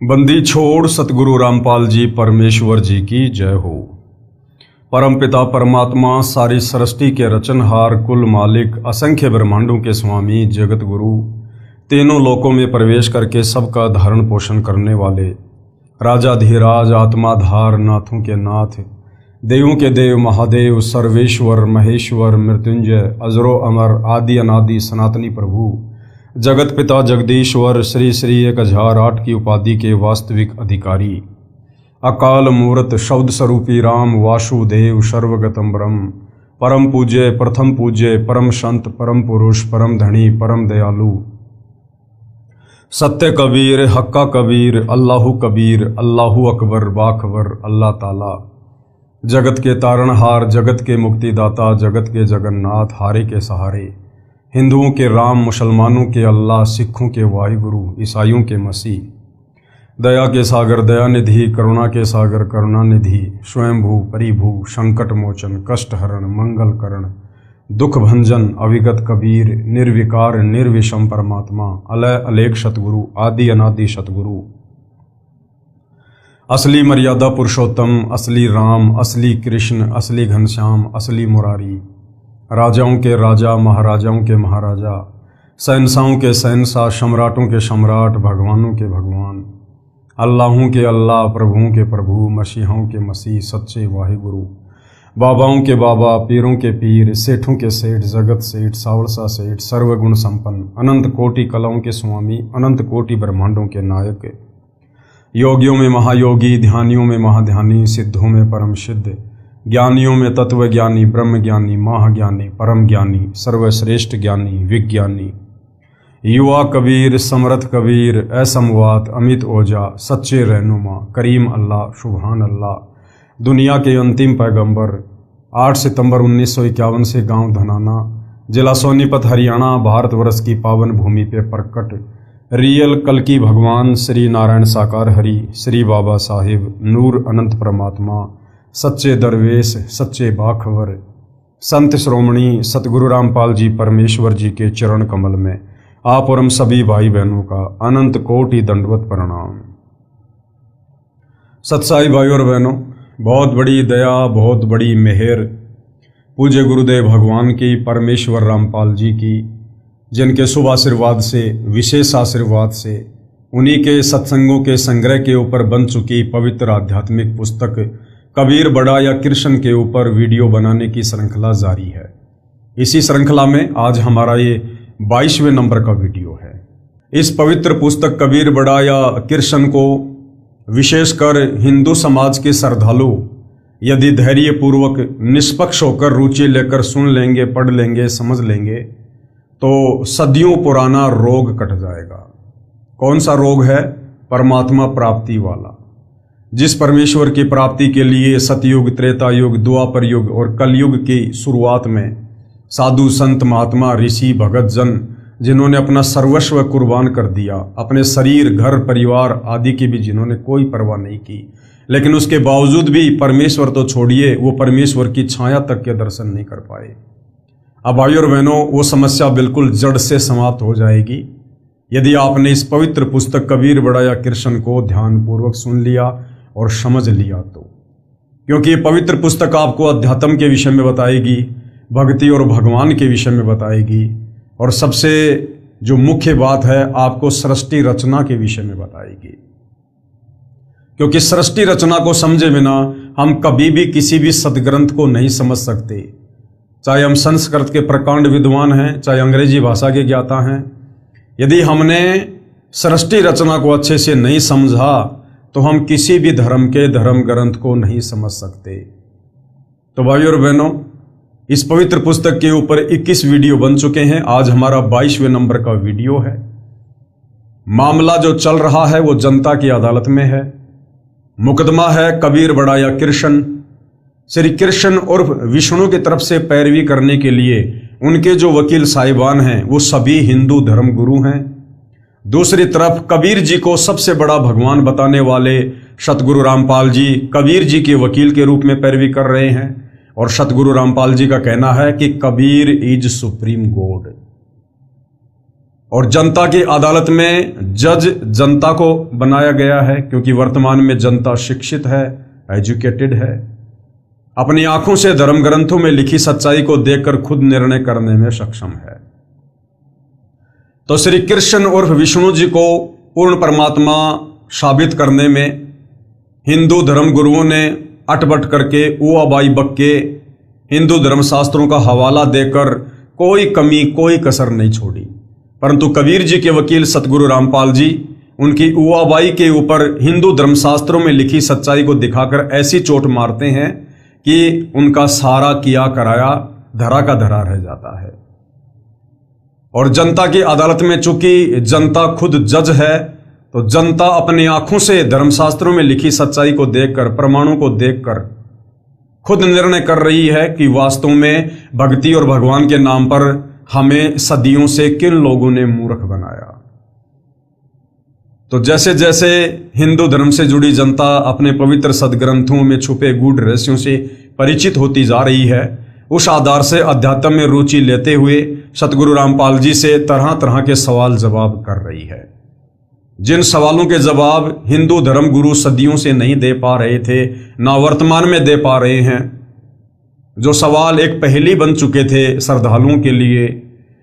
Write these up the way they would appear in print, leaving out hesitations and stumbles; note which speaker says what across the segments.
Speaker 1: बंदी छोड़ सतगुरु रामपाल जी परमेश्वर जी की जय हो। परमपिता परमात्मा सारी सृष्टि के रचनहार, कुल मालिक, असंख्य ब्रह्मांडों के स्वामी, जगत गुरु, तीनों लोकों में प्रवेश करके सबका धारण पोषण करने वाले, राजाधिराज, आत्माधार, नाथों के नाथ, देवों के देव, महादेव, सर्वेश्वर, महेश्वर, मृत्युंजय, अजरो अमर, आदि अनादि, सनातनी प्रभु, जगत पिता जगदीश्वर, श्री श्री 1008 की उपाधि के वास्तविक अधिकारी, अकाल मूर्त, शब्द स्वरूपी राम, वासुदेव, सर्वगतम ब्रह्म, परम पूज्य, प्रथम पूज्य, परम संत, परम पुरुष, परम धनी, परम दयालु, सत्य कबीर, हक्का कबीर, अल्लाहु कबीर, अल्लाहु अकबर, बाखबर, अल्लाह ताला, जगत के तारणहार, जगत के मुक्तिदाता, जगत के जगन्नाथ, हारे के सहारे, हिंदुओं के राम, मुसलमानों के अल्लाह, सिखों के वाहिगुरु, ईसाइयों के मसीह, दया के सागर दयानिधि, करुणा के सागर करुणानिधि, स्वयंभू परिभू, संकट मोचन, कष्ट हरण, मंगल करण, दुख भंजन, अविगत कबीर, निर्विकार निर्विषम परमात्मा, अलय अलेख सतगुरु, आदि अनादि सतगुरु, असली मर्यादा पुरुषोत्तम, असली राम, असली कृष्ण, असली घनश्याम, असली मुरारी, राजाओं के राजा, महाराजाओं के महाराजा, शहंशाहों के शहंशाह, सम्राटों के सम्राट, भगवानों के भगवान, अल्लाहों के अल्लाह, प्रभुओं के प्रभु, मसीहों के मसीह, सच्चे वाहिगुरु, बाबाओं के बाबा, पीरों के पीर, सेठों के सेठ, जगत सेठ, सावलसा सेठ, सर्वगुण संपन्न, अनंत कोटि कलाओं के स्वामी, अनंत कोटि ब्रह्मांडों के नायक, योगियों में महायोगी, ध्यानियों में महाध्यानी, सिद्धों में परम सिद्ध, ज्ञानियों में तत्व ज्ञानी, ब्रह्म ज्ञानी, महाज्ञानी, परम ज्ञानी, सर्वश्रेष्ठ ज्ञानी, विज्ञानी, युवा कबीर, समर्थ कबीर, असमवात, अमित ओजा, सच्चे रहनुमा, करीम अल्लाह, सुभान अल्लाह, दुनिया के अंतिम पैगंबर, 8 सितंबर 1951 से गांव धनाना, जिला सोनीपत, हरियाणा, भारतवर्ष की पावन भूमि पे प्रकट रियल कल्कि भगवान श्री नारायण साकार हरि, श्री बाबा साहिब, नूर अनंत परमात्मा, सच्चे दरवेश, सच्चे बाखबर, संत श्रोमणी सतगुरु रामपाल जी परमेश्वर जी के चरण कमल में आप और हम सभी भाई बहनों का अनंत कोटि दंडवत प्रणाम। सत्साई भाई और बहनों, बहुत बड़ी दया, बहुत बड़ी मेहर पूज्य गुरुदेव भगवान की, परमेश्वर रामपाल जी की, जिनके शुभ आशीर्वाद से, विशेष आशीर्वाद से, उन्हीं के सत्संगों के संग्रह के ऊपर बन चुकी पवित्र आध्यात्मिक पुस्तक कबीर बड़ा या कृष्ण के ऊपर वीडियो बनाने की श्रृंखला जारी है। इसी श्रृंखला में आज हमारा ये 22वें नंबर का वीडियो है। इस पवित्र पुस्तक कबीर बड़ा या कृष्ण को विशेषकर हिंदू समाज के श्रद्धालु यदि धैर्य पूर्वक, निष्पक्ष होकर, रुचि लेकर सुन लेंगे, पढ़ लेंगे, समझ लेंगे तो सदियों पुराना रोग कट जाएगा। कौन सा रोग है? परमात्मा प्राप्ति वाला। जिस परमेश्वर की प्राप्ति के लिए सतयुग, त्रेता युग, द्वापर युग और कलयुग की शुरुआत में साधु संत, महात्मा, ऋषि, भगत जन, जिन्होंने अपना सर्वस्व कुर्बान कर दिया, अपने शरीर, घर, परिवार आदि की भी जिन्होंने कोई परवाह नहीं की, लेकिन उसके बावजूद भी परमेश्वर तो छोड़िए, वो परमेश्वर की छाया तक के दर्शन नहीं कर पाए। अब भाई और बहनों, वो समस्या बिल्कुल जड़ से समाप्त हो जाएगी यदि आपने इस पवित्र पुस्तक कबीर बड़ा या कृष्ण को ध्यानपूर्वक सुन लिया और समझ लिया तो। क्योंकि ये पवित्र पुस्तक आपको अध्यात्म के विषय में बताएगी, भक्ति और भगवान के विषय में बताएगी, और सबसे जो मुख्य बात है, आपको सृष्टि रचना के विषय में बताएगी। क्योंकि सृष्टि रचना को समझे बिना हम कभी भी किसी भी सदग्रंथ को नहीं समझ सकते। चाहे हम संस्कृत के प्रकांड विद्वान हैं, चाहे अंग्रेजी भाषा के ज्ञाता हैं, यदि हमने सृष्टि रचना को अच्छे से नहीं समझा तो हम किसी भी धर्म के धर्म ग्रंथ को नहीं समझ सकते। तो भाई और बहनों, इस पवित्र पुस्तक के ऊपर 21 वीडियो बन चुके हैं। आज हमारा 22वें नंबर का वीडियो है। मामला जो चल रहा है वो जनता की अदालत में है। मुकदमा है कबीर बड़ा या कृष्ण। श्री कृष्ण और विष्णु की तरफ से पैरवी करने के लिए उनके जो वकील साहिबान हैं वो सभी हिंदू धर्म गुरु हैं। दूसरी तरफ कबीर जी को सबसे बड़ा भगवान बताने वाले सतगुरु रामपाल जी कबीर जी के वकील के रूप में पैरवी कर रहे हैं, और सतगुरु रामपाल जी का कहना है कि कबीर इज सुप्रीम गॉड। और जनता की अदालत में जज जनता को बनाया गया है, क्योंकि वर्तमान में जनता शिक्षित है, एजुकेटेड है, अपनी आंखों से धर्म ग्रंथों में लिखी सच्चाई को देखकर खुद निर्णय करने में सक्षम है। तो श्री कृष्ण उर्फ विष्णु जी को पूर्ण परमात्मा साबित करने में हिंदू धर्म गुरुओं ने अटबट करके उआ बाई बक्के हिंदू धर्म शास्त्रों का हवाला देकर कोई कमी कोई कसर नहीं छोड़ी। परंतु कबीर जी के वकील सतगुरु रामपाल जी उनकी उआबाई के ऊपर हिंदू धर्मशास्त्रों में लिखी सच्चाई को दिखाकर ऐसी चोट मारते हैं कि उनका सारा किया कराया धरा का धरा रह जाता है। और जनता की अदालत में चूंकि जनता खुद जज है, तो जनता अपनी आंखों से धर्मशास्त्रों में लिखी सच्चाई को देखकर, प्रमाणों को देखकर खुद निर्णय कर रही है कि वास्तव में भक्ति और भगवान के नाम पर हमें सदियों से किन लोगों ने मूर्ख बनाया। तो जैसे जैसे हिंदू धर्म से जुड़ी जनता अपने पवित्र सदग्रंथों में छुपे गूढ़ रहस्यों से परिचित होती जा रही है, उस आधार से अध्यात्म में रुचि लेते हुए सतगुरु रामपाल जी से तरह तरह के सवाल जवाब कर रही है। जिन सवालों के जवाब हिंदू धर्म गुरु सदियों से नहीं दे पा रहे थे, ना वर्तमान में दे पा रहे हैं, जो सवाल एक पहेली बन चुके थे श्रद्धालुओं के लिए,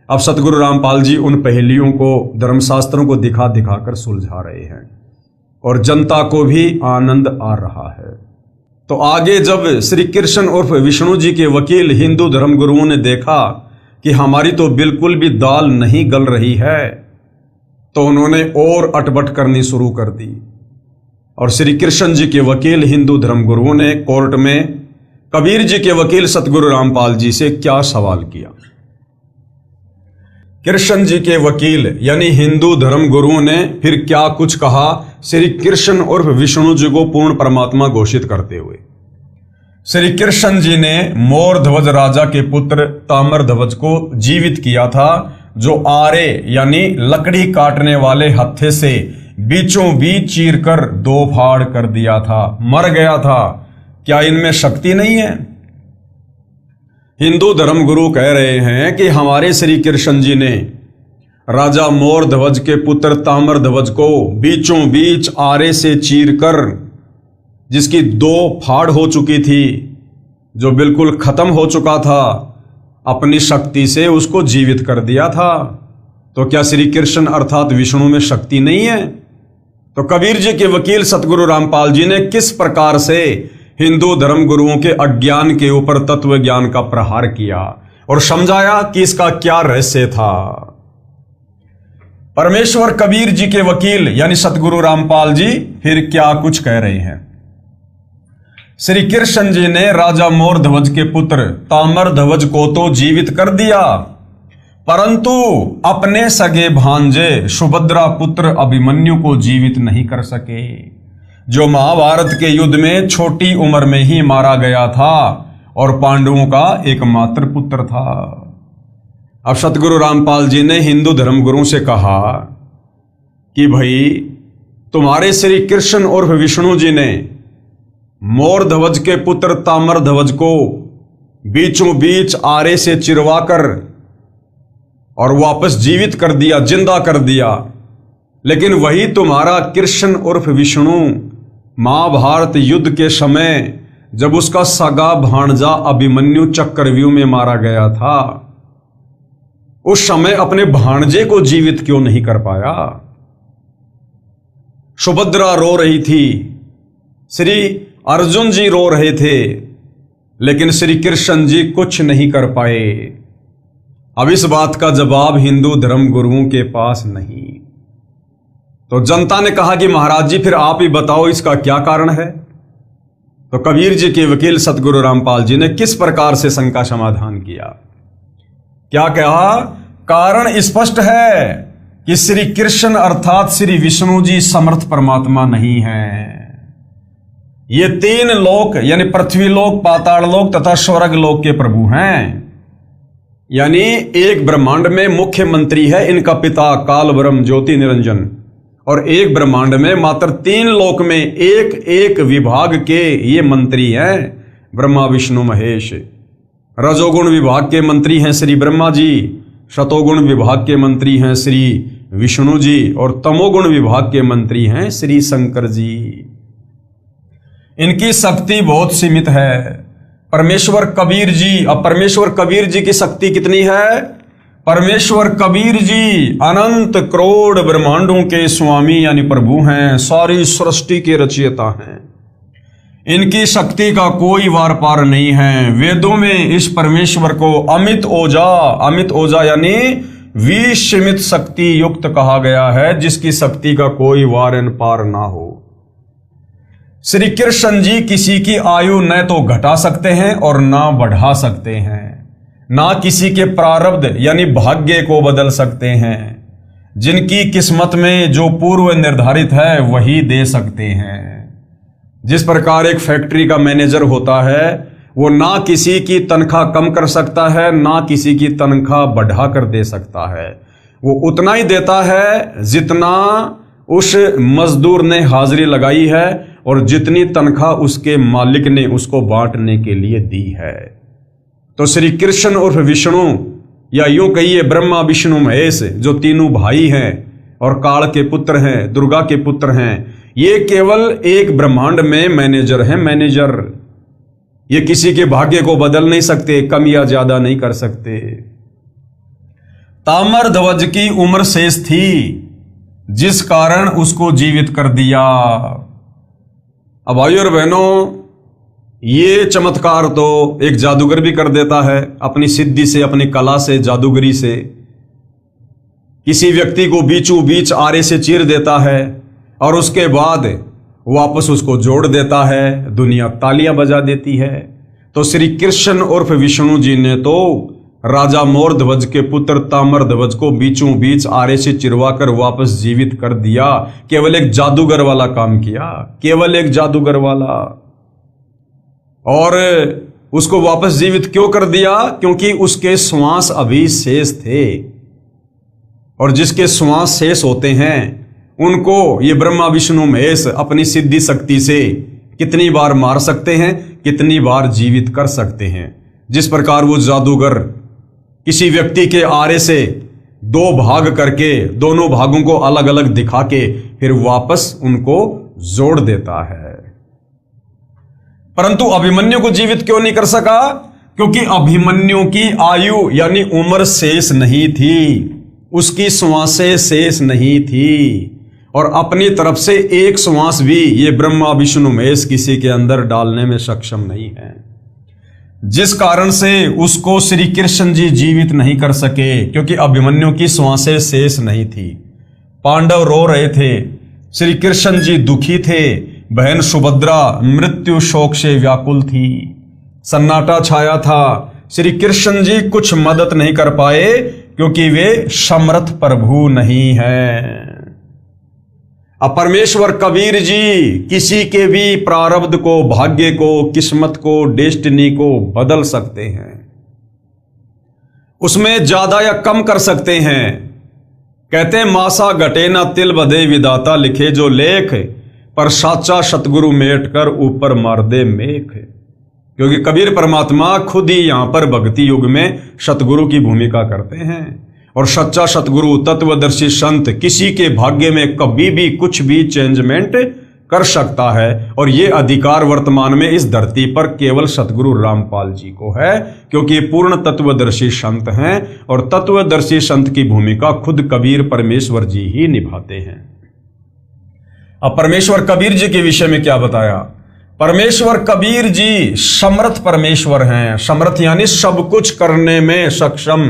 Speaker 1: अब सतगुरु रामपाल जी उन पहेलियों को धर्मशास्त्रों को दिखा दिखाकर सुलझा रहे हैं और जनता को भी आनंद आ रहा है। तो आगे जब श्री कृष्ण उर्फ विष्णु जी के वकील हिंदू धर्म गुरुओं ने देखा कि हमारी तो बिल्कुल भी दाल नहीं गल रही है, तो उन्होंने और अटबट करनी शुरू कर दी। और श्री कृष्ण जी के वकील हिंदू धर्म गुरुओं ने कोर्ट में कबीर जी के वकील सतगुरु रामपाल जी से क्या सवाल किया। कृष्ण जी के वकील यानी हिंदू धर्म गुरुओं ने फिर क्या कुछ कहा श्री कृष्ण उर्फ विष्णु जी को पूर्ण परमात्मा घोषित करते हुए। श्री कृष्ण जी ने मोर ध्वज राजा के पुत्र ताम्र ध्वज को जीवित किया था, जो आरे यानी लकड़ी काटने वाले हत्थे से बीचों बीच चीर कर दो फाड़ कर दिया था, मर गया था। क्या इनमें शक्ति नहीं है? हिंदू धर्म गुरु कह रहे हैं कि हमारे श्री कृष्ण जी ने राजा मोर ध्वज के पुत्र ताम्र ध्वज को बीचों बीच आरे से चीरकर, जिसकी दो फाड़ हो चुकी थी, जो बिल्कुल खत्म हो चुका था, अपनी शक्ति से उसको जीवित कर दिया था। तो क्या श्री कृष्ण अर्थात विष्णु में शक्ति नहीं है? तो कबीर जी के वकील सतगुरु रामपाल जी ने किस प्रकार से हिंदू धर्म गुरुओं के अज्ञान के ऊपर तत्व ज्ञान का प्रहार किया और समझाया कि इसका क्या रहस्य था। परमेश्वर कबीर जी के वकील यानी सतगुरु रामपाल जी फिर क्या कुछ कह रहे हैं। श्री कृष्ण जी ने राजा मोर ध्वज के पुत्र ताम्र ध्वज को तो जीवित कर दिया, परंतु अपने सगे भांजे सुभद्रा पुत्र अभिमन्यु को जीवित नहीं कर सके, जो महाभारत के युद्ध में छोटी उम्र में ही मारा गया था और पांडवों का एकमात्र पुत्र था। अब सतगुरु रामपाल जी ने हिंदू धर्म गुरुओं से कहा कि भाई, तुम्हारे श्री कृष्ण उर्फ विष्णु जी ने मोर ध्वज के पुत्र ताम्र ध्वज को बीचों बीच आरे से चिरवाकर और वापस जीवित कर दिया, जिंदा कर दिया, लेकिन वही तुम्हारा कृष्ण उर्फ विष्णु महाभारत युद्ध के समय जब उसका सगा भांजा अभिमन्यु चक्रव्यूह में मारा गया था, उस समय अपने भांजे को जीवित क्यों नहीं कर पाया? सुभद्रा रो रही थी, श्री अर्जुन जी रो रहे थे, लेकिन श्री कृष्ण जी कुछ नहीं कर पाए। अब इस बात का जवाब हिंदू धर्म गुरुओं के पास नहीं। तो जनता ने कहा कि महाराज जी फिर आप ही बताओ इसका क्या कारण है। तो कबीर जी के वकील सतगुरु रामपाल जी ने किस प्रकार से शंका समाधान किया, क्या कहा? कारण स्पष्ट है कि श्री कृष्ण अर्थात श्री विष्णु जी समर्थ परमात्मा नहीं है। ये तीन लोक यानी पृथ्वी लोक, पाताल लोक तथा स्वर्ग लोक के प्रभु हैं। यानी एक ब्रह्मांड में मुख्यमंत्री है इनका पिता काल ब्रह्म ज्योति निरंजन, और एक ब्रह्मांड में मात्र तीन लोक में एक एक विभाग के ये मंत्री हैं, ब्रह्मा विष्णु महेश। रजोगुण विभाग के मंत्री हैं श्री ब्रह्मा जी, शतोगुण विभाग के मंत्री हैं श्री विष्णु जी और तमोगुण विभाग के मंत्री हैं श्री शंकर जी। इनकी शक्ति बहुत सीमित है। परमेश्वर कबीर जी, अब परमेश्वर कबीर जी की शक्ति कितनी है? परमेश्वर कबीर जी अनंत करोड़ ब्रह्मांडों के स्वामी यानी प्रभु हैं, सारी सृष्टि के रचयिता हैं। इनकी शक्ति का कोई वार पार नहीं है। वेदों में इस परमेश्वर को अमित ओजा यानी विसीमित शक्ति युक्त कहा गया है, जिसकी शक्ति का कोई वार पार ना हो। श्री कृष्ण जी किसी की आयु न तो घटा सकते हैं और ना बढ़ा सकते हैं, ना किसी के प्रारब्ध यानी भाग्य को बदल सकते हैं। जिनकी किस्मत में जो पूर्व निर्धारित है वही दे सकते हैं। जिस प्रकार एक फैक्ट्री का मैनेजर होता है, वो ना किसी की तनख्वाह कम कर सकता है, ना किसी की तनख्वाह बढ़ा कर दे सकता है। वो उतना ही देता है जितना उस मजदूर ने हाजिरी लगाई है और जितनी तनख्वाह उसके मालिक ने उसको बांटने के लिए दी है। तो श्री कृष्ण उर्फ विष्णु या यूं कहिए ब्रह्मा विष्णु महेश, जो तीनों भाई हैं और काल के पुत्र हैं, दुर्गा के पुत्र हैं, ये केवल एक ब्रह्मांड में मैनेजर हैं। मैनेजर ये किसी के भाग्य को बदल नहीं सकते, कम या ज्यादा नहीं कर सकते। ताम्रध्वज की उम्र शेष थी, जिस कारण उसको जीवित कर दिया। अब भाइयों और बहनों, ये चमत्कार तो एक जादूगर भी कर देता है अपनी सिद्धि से, अपनी कला से, जादूगरी से। किसी व्यक्ति को बीचों बीच आरे से चीर देता है और उसके बाद वापस उसको जोड़ देता है, दुनिया तालियां बजा देती है। तो श्री कृष्ण उर्फ विष्णु जी ने तो राजा मोरध्वज के पुत्र ताम्रध्वज को बीचों बीच आरे से चिरवाकर वापस जीवित कर दिया। केवल एक जादूगर वाला काम किया, केवल एक जादूगर वाला। और उसको वापस जीवित क्यों कर दिया? क्योंकि उसके श्वास अभी शेष थे, और जिसके श्वास शेष होते हैं उनको ये ब्रह्मा विष्णु महेश अपनी सिद्धि शक्ति से कितनी बार मार सकते हैं, कितनी बार जीवित कर सकते हैं। जिस प्रकार वो जादूगर किसी व्यक्ति के आरे से दो भाग करके दोनों भागों को अलग अलग दिखा के फिर वापस उनको जोड़ देता है। परंतु अभिमन्यु को जीवित क्यों नहीं कर सका? क्योंकि अभिमन्यु की आयु यानी उम्र शेष नहीं थी, उसकी श्वासें शेष नहीं थी, और अपनी तरफ से एक श्वास भी ये ब्रह्मा विष्णु महेश किसी के अंदर डालने में सक्षम नहीं है। जिस कारण से उसको श्री कृष्ण जी जीवित नहीं कर सके, क्योंकि अभिमन्यु की श्वासें शेष नहीं थी। पांडव रो रहे थे, श्री कृष्ण जी दुखी थे, बहन सुभद्रा मृत्यु शोक से व्याकुल थी, सन्नाटा छाया था। श्री कृष्ण जी कुछ मदद नहीं कर पाए क्योंकि वे समर्थ प्रभु नहीं हैं। अब परमेश्वर कबीर जी किसी के भी प्रारब्ध को, भाग्य को, किस्मत को, डेस्टिनी को बदल सकते हैं, उसमें ज्यादा या कम कर सकते हैं। कहते हैं मासा घटे ना तिल बधे विदाता लिखे जो लेख, पर साचा सतगुरु मेट कर ऊपर मार दे मेख। क्योंकि कबीर परमात्मा खुद ही यहां पर भक्ति युग में सतगुरु की भूमिका करते हैं, और सच्चा सतगुरु तत्वदर्शी संत किसी के भाग्य में कभी भी कुछ भी चेंजमेंट कर सकता है। और ये अधिकार वर्तमान में इस धरती पर केवल सतगुरु रामपाल जी को है, क्योंकि पूर्ण तत्वदर्शी संत हैं, और तत्वदर्शी संत की भूमिका खुद कबीर परमेश्वर जी ही निभाते हैं। अब परमेश्वर कबीर जी के विषय में क्या बताया? परमेश्वर कबीर जी समर्थ परमेश्वर हैं। समर्थ यानी सब कुछ करने में सक्षम।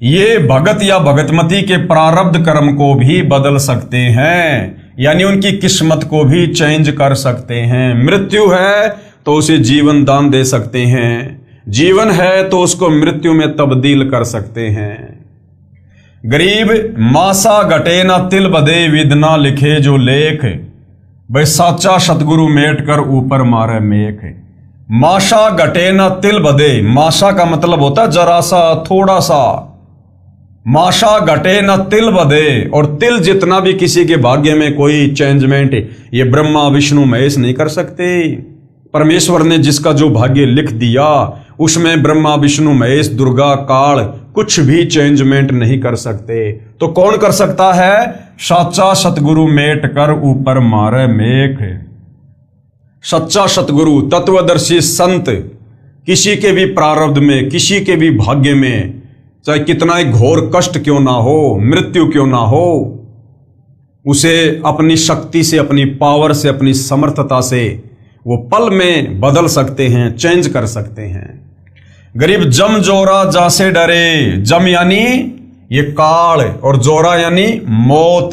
Speaker 1: ये भगत या भगतमती के प्रारब्ध कर्म को भी बदल सकते हैं, यानी उनकी किस्मत को भी चेंज कर सकते हैं। मृत्यु है तो उसे जीवन दान दे सकते हैं, जीवन है तो उसको मृत्यु में तब्दील कर सकते हैं। गरीब मासा घटे ना तिल बधे विदना लिखे जो लेख, भाई साचा सतगुरु मेट कर ऊपर मारे मेख। माशा घटे ना तिल बधे, माशा का मतलब होता है जरा सा, थोड़ा सा। माशा घटे न तिल बधे, और तिल जितना भी किसी के भाग्य में कोई चेंजमेंट ये ब्रह्मा विष्णु महेश नहीं कर सकते। परमेश्वर ने जिसका जो भाग्य लिख दिया उसमें ब्रह्मा विष्णु महेश दुर्गा काल कुछ भी चेंजमेंट नहीं कर सकते। तो कौन कर सकता है? साचा सतगुरु मेट कर ऊपर मारे मेख। सच्चा सतगुरु तत्वदर्शी संत किसी के भी प्रारब्ध में, किसी के भी भाग्य में, चाहे कितना ही घोर कष्ट क्यों ना हो, मृत्यु क्यों ना हो, उसे अपनी शक्ति से, अपनी पावर से, अपनी समर्थता से वो पल में बदल सकते हैं, चेंज कर सकते हैं। गरीब जम जोरा जासे डरे। जम यानी ये काल और जोरा यानी मौत।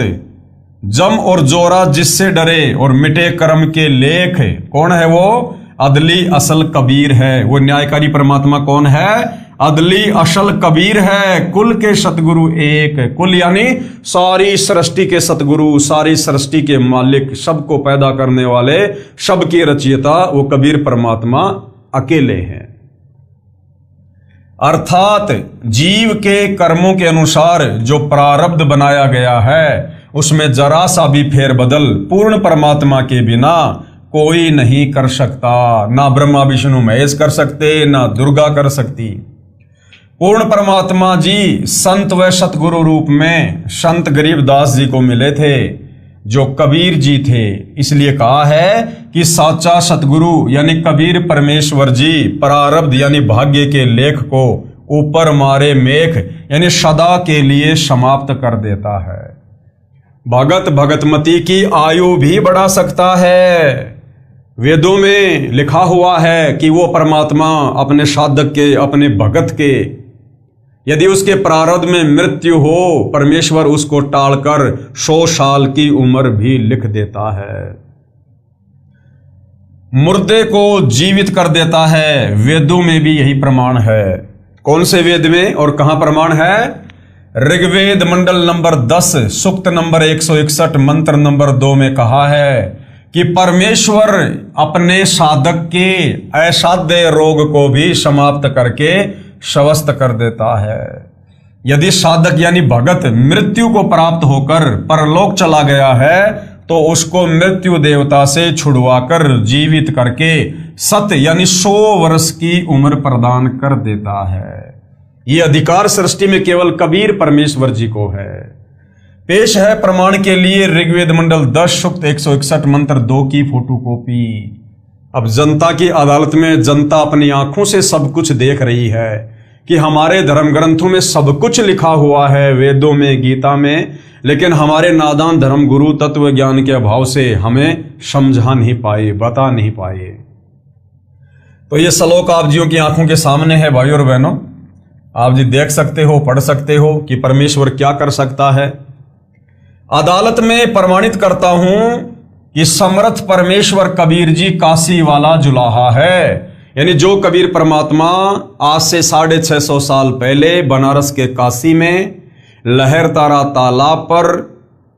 Speaker 1: जम और जोरा जिससे डरे और मिटे कर्म के लेख। कौन है वो? अदली असल कबीर है। वो न्यायकारी परमात्मा कौन है? अदली असल कबीर है। कुल के सतगुरु एक। कुल यानी सारी सृष्टि के सतगुरु, सारी सृष्टि के मालिक, सबको पैदा करने वाले, सबकी रचयिता वो कबीर परमात्मा अकेले हैं। अर्थात जीव के कर्मों के अनुसार जो प्रारब्ध बनाया गया है उसमें जरा सा भी फेरबदल पूर्ण परमात्मा के बिना कोई नहीं कर सकता। ना ब्रह्मा विष्णु महेश कर सकते, ना दुर्गा कर सकती। पूर्ण परमात्मा जी संत व सतगुरु रूप में संत गरीबदास जी को मिले थे, जो कबीर जी थे। इसलिए कहा है कि साचा सतगुरु यानी कबीर परमेश्वर जी प्रारब्ध यानी भाग्य के लेख को ऊपर मारे मेख यानी सदा के लिए समाप्त कर देता है। भगत भगतमती की आयु भी बढ़ा सकता है। वेदों में लिखा हुआ है कि वो परमात्मा अपने साधक के, अपने भगत के, यदि उसके प्रारब्ध में मृत्यु हो, परमेश्वर उसको टालकर 100 साल की उम्र भी लिख देता है। मुर्दे को जीवित कर देता है। वेदों में भी यही प्रमाण है। कौन से वेद में और कहां प्रमाण है? ऋग्वेद मंडल नंबर 10 सूक्त नंबर 161 मंत्र नंबर 2 में कहा है कि परमेश्वर अपने साधक के असाध्य रोग को भी समाप्त करके स्वस्थ कर देता है। यदि साधक यानी भगत मृत्यु को प्राप्त होकर परलोक चला गया है तो उसको मृत्यु देवता से छुड़वाकर जीवित करके सत यानी 100 वर्ष की उम्र प्रदान कर देता है। ये अधिकार सृष्टि में केवल कबीर परमेश्वर जी को है। पेश है प्रमाण के लिए ऋग्वेद मंडल 10 सूक्त 161 मंत्र 2 की फोटोकॉपी। अब जनता की अदालत में जनता अपनी आंखों से सब कुछ देख रही है कि हमारे धर्म ग्रंथों में सब कुछ लिखा हुआ है, वेदों में, गीता में, लेकिन हमारे नादान धर्म गुरु तत्व ज्ञान के अभाव से हमें समझा नहीं पाए, बता नहीं पाए। तो ये श्लोक आप जियों की आंखों के सामने है भाई और बहनों। आप जी देख सकते हो, पढ़ सकते हो कि परमेश्वर क्या कर सकता है। अदालत में प्रमाणित करता हूं कि समर्थ परमेश्वर कबीर जी काशी वाला जुलाहा है। यानी जो कबीर परमात्मा आज से 650 साल पहले बनारस के काशी में लहरतारा तालाब पर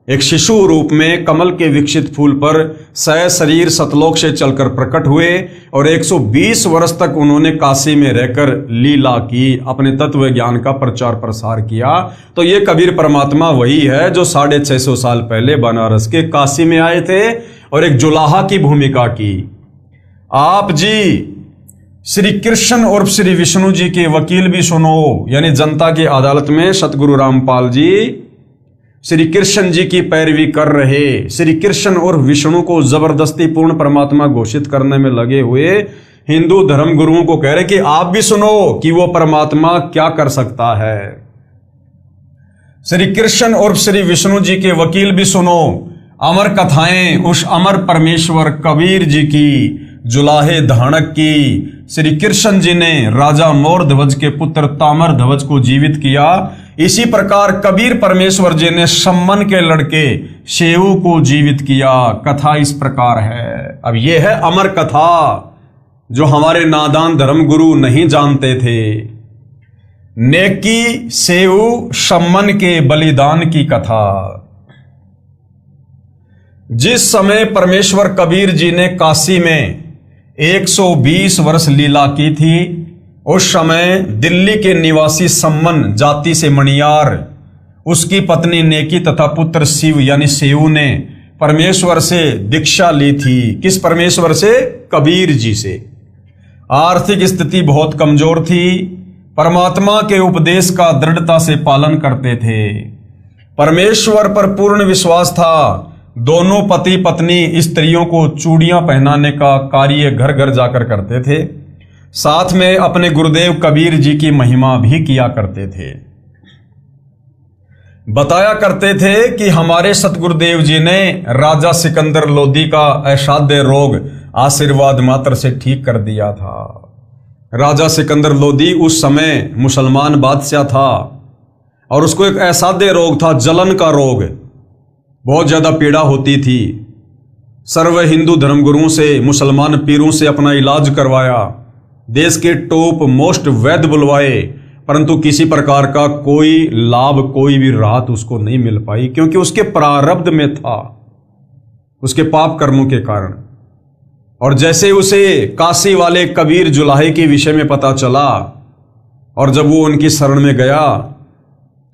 Speaker 1: एक शिशु रूप में कमल के विकसित फूल पर सह शरीर सतलोक से चलकर प्रकट हुए और 120 वर्ष तक उन्होंने काशी में रहकर लीला की, अपने तत्व ज्ञान का प्रचार प्रसार किया। तो ये कबीर परमात्मा वही है जो 650 साल पहले बनारस के काशी में आए थे और एक जुलाहा की भूमिका की। आप जी श्री कृष्ण और श्री विष्णु जी के वकील भी सुनो। यानी जनता की अदालत में सतगुरु रामपाल जी श्री कृष्ण जी की पैरवी कर रहे, श्री कृष्ण और विष्णु को जबरदस्ती पूर्ण परमात्मा घोषित करने में लगे हुए हिंदू धर्म गुरुओं को कह रहे कि आप भी सुनो कि वो परमात्मा क्या कर सकता है। श्री कृष्ण और श्री विष्णु जी के वकील भी सुनो। अमर कथाएं उस अमर परमेश्वर कबीर जी की, जुलाहे धानक की। श्री कृष्ण जी ने राजा मोर ध्वज के पुत्र तामर ध्वज को जीवित किया। इसी प्रकार कबीर परमेश्वर जी ने सम्मन के लड़के शेऊ को जीवित किया। कथा इस प्रकार है। अब यह है अमर कथा जो हमारे नादान धर्म गुरु नहीं जानते थे। नेकी शेऊ सम्मन के बलिदान की कथा। जिस समय परमेश्वर कबीर जी ने काशी में 120 वर्ष लीला की थी, उस समय दिल्ली के निवासी सम्मन जाति से मणियार, उसकी पत्नी नेकी तथा पुत्र शिव यानी शेऊ ने परमेश्वर से दीक्षा ली थी। किस परमेश्वर से? कबीर जी से। आर्थिक स्थिति बहुत कमजोर थी। परमात्मा के उपदेश का दृढ़ता से पालन करते थे। परमेश्वर पर पूर्ण विश्वास था। दोनों पति पत्नी स्त्रियों को चूड़ियां पहनाने का कार्य घर घर जाकर करते थे। साथ में अपने गुरुदेव कबीर जी की महिमा भी किया करते थे। बताया करते थे कि हमारे सतगुरुदेव जी ने राजा सिकंदर लोदी का असाध्य रोग आशीर्वाद मात्र से ठीक कर दिया था। राजा सिकंदर लोदी उस समय मुसलमान बादशाह था और उसको एक असाध्य रोग था, जलन का रोग। बहुत ज्यादा पीड़ा होती थी। सर्व हिंदू धर्मगुरुओं से, मुसलमान पीरों से अपना इलाज करवाया, देश के टॉप मोस्ट वैद्य बुलवाए, परंतु किसी प्रकार का कोई लाभ, कोई भी राहत उसको नहीं मिल पाई, क्योंकि उसके प्रारब्ध में था, उसके पाप कर्मों के कारण। और जैसे उसे काशी वाले कबीर जुलाहे के विषय में पता चला और जब वो उनकी शरण में गया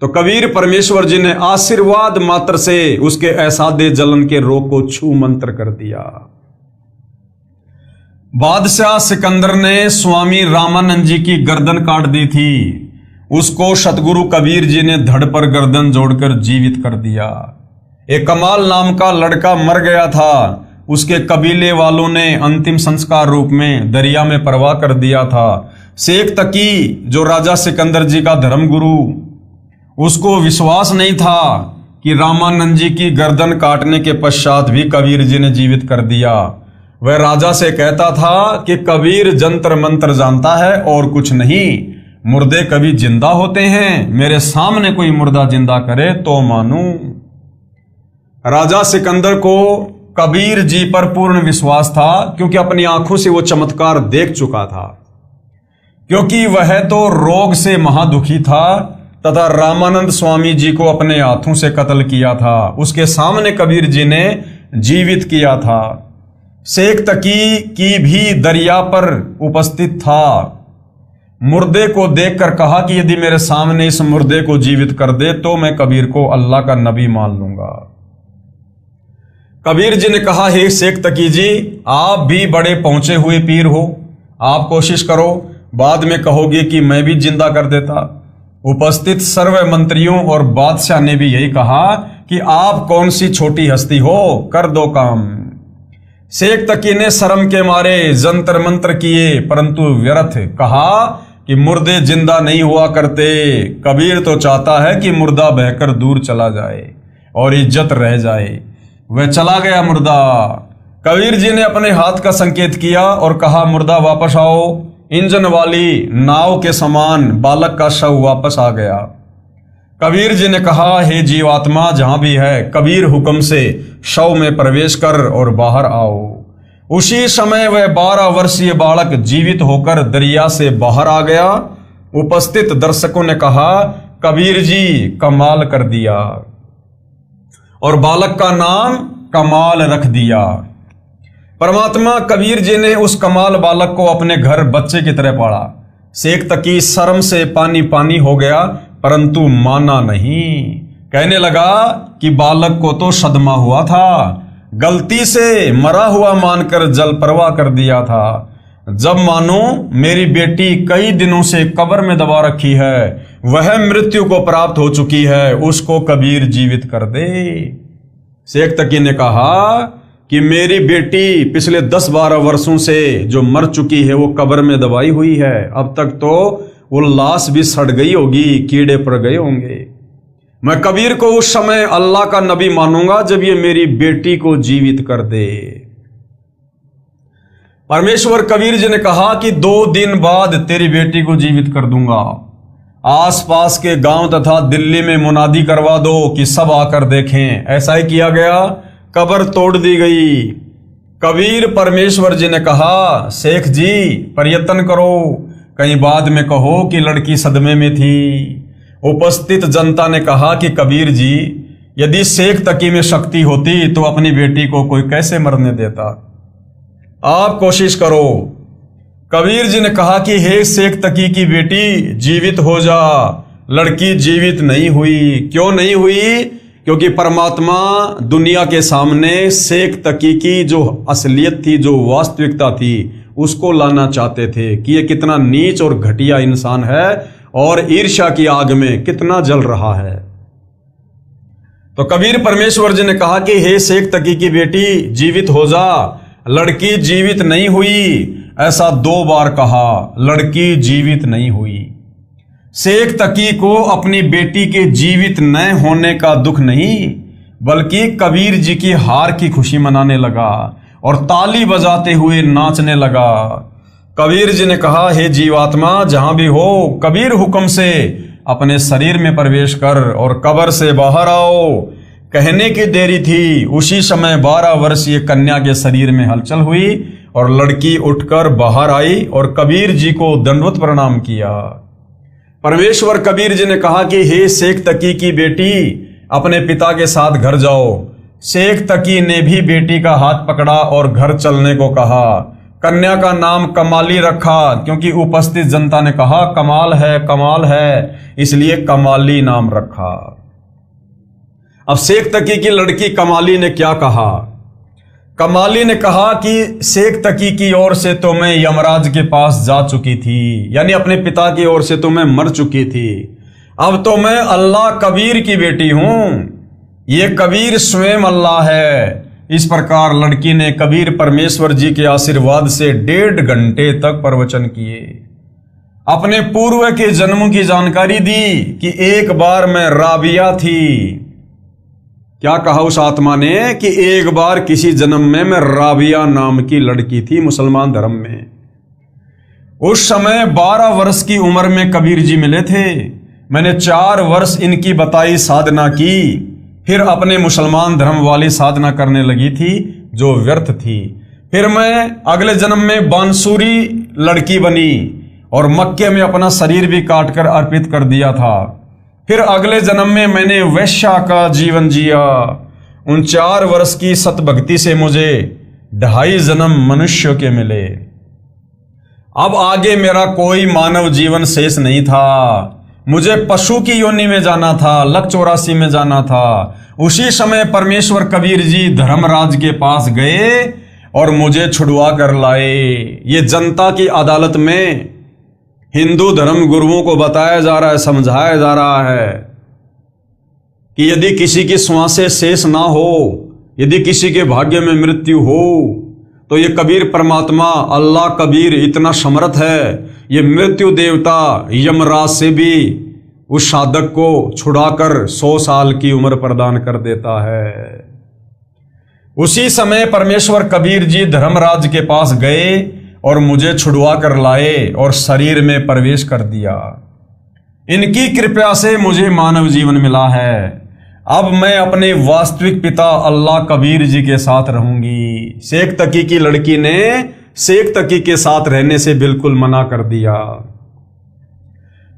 Speaker 1: तो कबीर परमेश्वर जी ने आशीर्वाद मात्र से उसके असाध्य जलन के रोग को छू मंत्र कर दिया। बादशाह सिकंदर ने स्वामी रामानंद जी की गर्दन काट दी थी। उसको सतगुरु कबीर जी ने धड़ पर गर्दन जोड़कर जीवित कर दिया। एक कमाल नाम का लड़का मर गया था। उसके कबीले वालों ने अंतिम संस्कार रूप में दरिया में प्रवाह कर दिया था। शेख तकी, जो राजा सिकंदर जी का धर्मगुरु, उसको विश्वास नहीं था कि रामानंद जी की गर्दन काटने के पश्चात भी कबीर जी ने जीवित कर दिया। वह राजा से कहता था कि कबीर जंतर मंत्र जानता है और कुछ नहीं, मुर्दे कभी जिंदा होते हैं, मेरे सामने कोई मुर्दा जिंदा करे तो मानूं। राजा सिकंदर को कबीर जी पर पूर्ण विश्वास था, क्योंकि अपनी आंखों से वो चमत्कार देख चुका था। क्योंकि वह तो रोग से महादुखी था तथा रामानंद स्वामी जी को अपने हाथों से कत्ल किया था, उसके सामने कबीर जी ने जीवित किया था। शेख तकी की भी दरिया पर उपस्थित था। मुर्दे को देखकर कहा कि यदि मेरे सामने इस मुर्दे को जीवित कर दे तो मैं कबीर को अल्लाह का नबी मान लूंगा। कबीर जी ने कहा, हे शेख तकी जी, आप भी बड़े पहुंचे हुए पीर हो, आप कोशिश करो, बाद में कहोगे कि मैं भी जिंदा कर देता। उपस्थित सर्व मंत्रियों और बादशाह ने भी यही कहा कि आप कौन सी छोटी हस्ती हो, कर दो काम। शेख तकी ने शर्म के मारे जंतर मंत्र किए, परंतु व्यर्थ। कहा कि मुर्दे जिंदा नहीं हुआ करते, कबीर तो चाहता है कि मुर्दा बहकर दूर चला जाए और इज्जत रह जाए। वह चला गया मुर्दा। कबीर जी ने अपने हाथ का संकेत किया और कहा, मुर्दा वापस आओ। इंजन वाली नाव के समान बालक का शव वापस आ गया। कबीर जी ने कहा, हे जीवात्मा जहां भी है, कबीर हुक्म से शव में प्रवेश कर और बाहर आओ। उसी समय वह 12 वर्षीय बालक जीवित होकर दरिया से बाहर आ गया। उपस्थित दर्शकों ने कहा, कबीर जी कमाल कर दिया, और बालक का नाम कमाल रख दिया। परमात्मा कबीर जी ने उस कमाल बालक को अपने घर बच्चे की तरह पाला। शेख तकी शर्म से पानी पानी हो गया, परंतु माना नहीं। कहने लगा कि बालक को तो सदमा हुआ था, गलती से मरा हुआ मानकर जल प्रवाह कर दिया था। जब मानो मेरी बेटी कई दिनों से कब्र में दबा रखी है, वह मृत्यु को प्राप्त हो चुकी है, उसको कबीर जीवित कर दे। शेख तकी ने कहा कि मेरी बेटी पिछले 10-12 वर्षों से जो मर चुकी है वो कब्र में दबाई हुई है, अब तक तो वो लाश भी सड़ गई होगी, कीड़े पड़ गए होंगे। मैं कबीर को उस समय अल्लाह का नबी मानूंगा जब ये मेरी बेटी को जीवित कर दे। परमेश्वर कबीर जी ने कहा कि 2 दिन बाद तेरी बेटी को जीवित कर दूंगा। आसपास के गांव तथा दिल्ली में मुनादी करवा दो कि सब आकर देखें। ऐसा ही किया गया, कब्र तोड़ दी गई। कबीर परमेश्वर जी ने कहा, शेख जी प्रयत्न करो, कहीं बाद में कहो कि लड़की सदमे में थी। उपस्थित जनता ने कहा कि कबीर जी, यदि शेख तकी में शक्ति होती तो अपनी बेटी को कोई कैसे मरने देता, आप कोशिश करो। कबीर जी ने कहा कि हे शेख तकी की बेटी, जीवित हो जा। लड़की जीवित नहीं हुई। क्यों नहीं हुई? क्योंकि परमात्मा दुनिया के सामने शेख तकी की जो असलियत थी, जो वास्तविकता थी, उसको लाना चाहते थे कि ये कितना नीच और घटिया इंसान है और ईर्ष्या की आग में कितना जल रहा है। तो कबीर परमेश्वर जी ने कहा कि हे शेख तकी की बेटी, जीवित हो जा। लड़की जीवित नहीं हुई, ऐसा 2 बार कहा। लड़की जीवित नहीं हुई। शेख तकी को अपनी बेटी के जीवित न होने का दुख नहीं, बल्कि कबीर जी की हार की खुशी मनाने लगा और ताली बजाते हुए नाचने लगा। कबीर जी ने कहा, हे जीवात्मा, जहां भी हो, कबीर हुक्म से अपने शरीर में प्रवेश कर और कब्र से बाहर आओ। कहने की देरी थी, उसी समय 12 वर्षीय कन्या के शरीर में हलचल हुई और लड़की उठकर बाहर आई और कबीर जी को दंडवत प्रणाम किया। परमेश्वर कबीर जी ने कहा कि हे शेख तकी की बेटी, अपने पिता के साथ घर जाओ। शेख तकी ने भी बेटी का हाथ पकड़ा और घर चलने को कहा। कन्या का नाम कमाली रखा, क्योंकि उपस्थित जनता ने कहा कमाल है, इसलिए कमाली नाम रखा। अब शेख तकी की लड़की कमाली ने क्या कहा? कमाली ने कहा कि शेख तकी की ओर से तो मैं यमराज के पास जा चुकी थी, यानी अपने पिता की ओर से तो मैं मर चुकी थी। अब तो मैं अल्लाह कबीर की बेटी हूं। ये कबीर स्वयं अल्लाह है। इस प्रकार लड़की ने कबीर परमेश्वर जी के आशीर्वाद से 1.5 घंटे तक प्रवचन किए। अपने पूर्व के जन्म की जानकारी दी कि एक बार मैं राबिया थी। क्या कहा उस आत्मा ने कि एक बार किसी जन्म में मैं राबिया नाम की लड़की थी मुसलमान धर्म में। उस समय 12 वर्ष की उम्र में कबीर जी मिले थे। मैंने 4 वर्ष इनकी बताई साधना की, फिर अपने मुसलमान धर्म वाली साधना करने लगी थी जो व्यर्थ थी। फिर मैं अगले जन्म में बांसुरी लड़की बनी और मक्के में अपना शरीर भी काटकर अर्पित कर दिया था। फिर अगले जन्म में मैंने वैश्या का जीवन जिया। उन 4 वर्ष की सतभक्ति से मुझे 2.5 जन्म मनुष्य के मिले। अब आगे मेरा कोई मानव जीवन शेष नहीं था। मुझे पशु की योनि में जाना था, लक 84 में जाना था। उसी समय परमेश्वर कबीर जी धर्मराज के पास गए और मुझे छुड़वा कर लाए। ये जनता की अदालत में हिंदू धर्म गुरुओं को बताया जा रहा है, समझाया जा रहा है कि यदि किसी की श्वासें शेष ना हो, यदि किसी के भाग्य में मृत्यु हो, तो ये कबीर परमात्मा अल्लाह कबीर इतना समर्थ है, ये मृत्यु देवता यमराज से भी उस साधक को छुड़ाकर 100 साल की उम्र प्रदान कर देता है। उसी समय परमेश्वर कबीर जी धर्मराज के पास गए और मुझे छुड़वा कर लाए और शरीर में प्रवेश कर दिया। इनकी कृपा से मुझे मानव जीवन मिला है। अब मैं अपने वास्तविक पिता अल्लाह कबीर जी के साथ रहूंगी। शेख तकी की लड़की ने शेख तकी के साथ रहने से बिल्कुल मना कर दिया।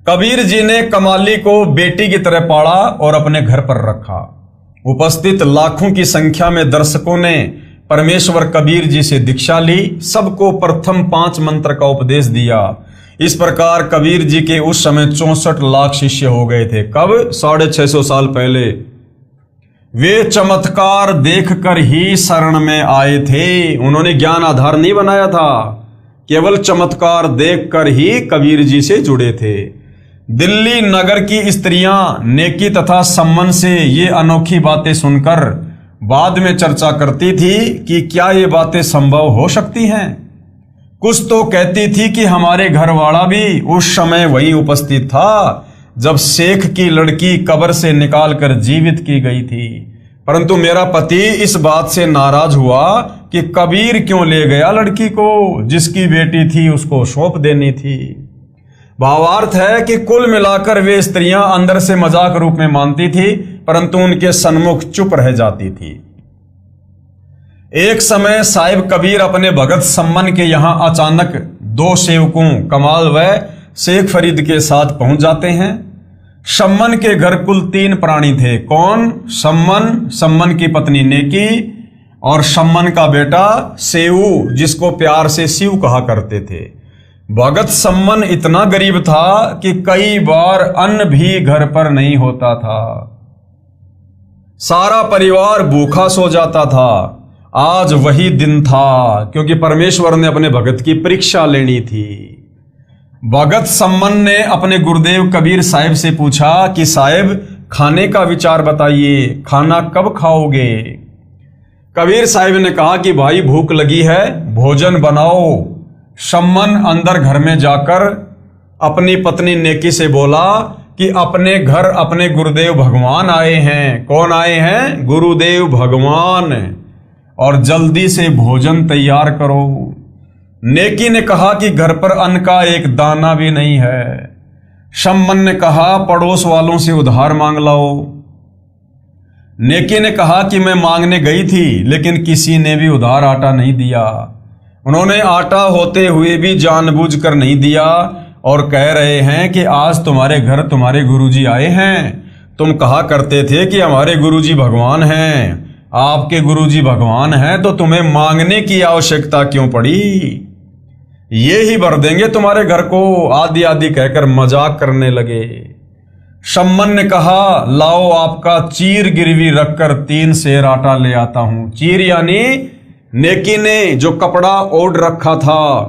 Speaker 1: कबीर जी ने कमाली को बेटी की तरह पाला और अपने घर पर रखा। उपस्थित लाखों की संख्या में दर्शकों ने परमेश्वर कबीर जी से दीक्षा ली। सबको प्रथम 5 मंत्र का उपदेश दिया। इस प्रकार कबीर जी के उस समय 64 लाख शिष्य हो गए थे। कब? 650 साल पहले। वे चमत्कार देखकर ही शरण में आए थे। उन्होंने ज्ञान आधार नहीं बनाया था, केवल चमत्कार देखकर ही कबीर जी से जुड़े थे। दिल्ली नगर की स्त्रियां नेकी तथा सम्मान से ये अनोखी बातें सुनकर बाद में चर्चा करती थी कि क्या ये बातें संभव हो सकती हैं। कुछ तो कहती थी कि हमारे घर वाला भी उस समय वहीं उपस्थित था जब शेख की लड़की कब्र से निकालकर जीवित की गई थी। परंतु मेरा पति इस बात से नाराज हुआ कि कबीर क्यों ले गया लड़की को, जिसकी बेटी थी उसको सौंप देनी थी। भावार्थ है कि कुल मिलाकर वे स्त्रियां अंदर से मजाक रूप में मानती थी, परंतु उनके सन्मुख चुप रह जाती थी। एक समय साहिब कबीर अपने भगत सम्मन के यहां अचानक 2 सेवकों कमाल व शेख फरीद के साथ पहुंच जाते हैं। सम्मन के घर कुल 3 प्राणी थे। कौन? सम्मन, सम्मन की पत्नी नेकी और सम्मन का बेटा सेऊ, जिसको प्यार से शिव कहा करते थे। भगत सम्मन इतना गरीब था कि कई बार अन्न भी घर पर नहीं होता था। सारा परिवार भूखा सो जाता था आज वही दिन था, क्योंकि परमेश्वर ने अपने भगत की परीक्षा लेनी थी। भगत सम्मन ने अपने गुरुदेव कबीर साहिब से पूछा कि साहिब खाने का विचार बताइए, खाना कब खाओगे। कबीर साहिब ने कहा कि भाई भूख लगी है, भोजन बनाओ। सम्मन अंदर घर में जाकर अपनी पत्नी नेकी से बोला कि अपने घर अपने गुरुदेव भगवान आए हैं। कौन आए हैं? गुरुदेव भगवान, और जल्दी से भोजन तैयार करो। नेकी ने कहा कि घर पर अन्न का एक दाना भी नहीं है। सम्मन ने कहा पड़ोस वालों से उधार मांग लाओ। नेकी ने कहा कि मैं मांगने गई थी लेकिन किसी ने भी उधार आटा नहीं दिया। उन्होंने आटा होते हुए भी जानबूझकर नहीं दिया और कह रहे हैं कि आज तुम्हारे घर तुम्हारे गुरुजी आए हैं। तुम कहा करते थे कि हमारे गुरुजी भगवान हैं। आपके गुरुजी भगवान हैं तो तुम्हें मांगने की आवश्यकता क्यों पड़ी? ये ही भर देंगे तुम्हारे घर को, आदि आदि कहकर मजाक करने लगे। सम्मन ने कहा लाओ आपका चीर गिरवी रखकर 3 सेर आटा ले आता हूं। चीर यानी नेकी ने जो कपड़ा ओढ़ रखा था,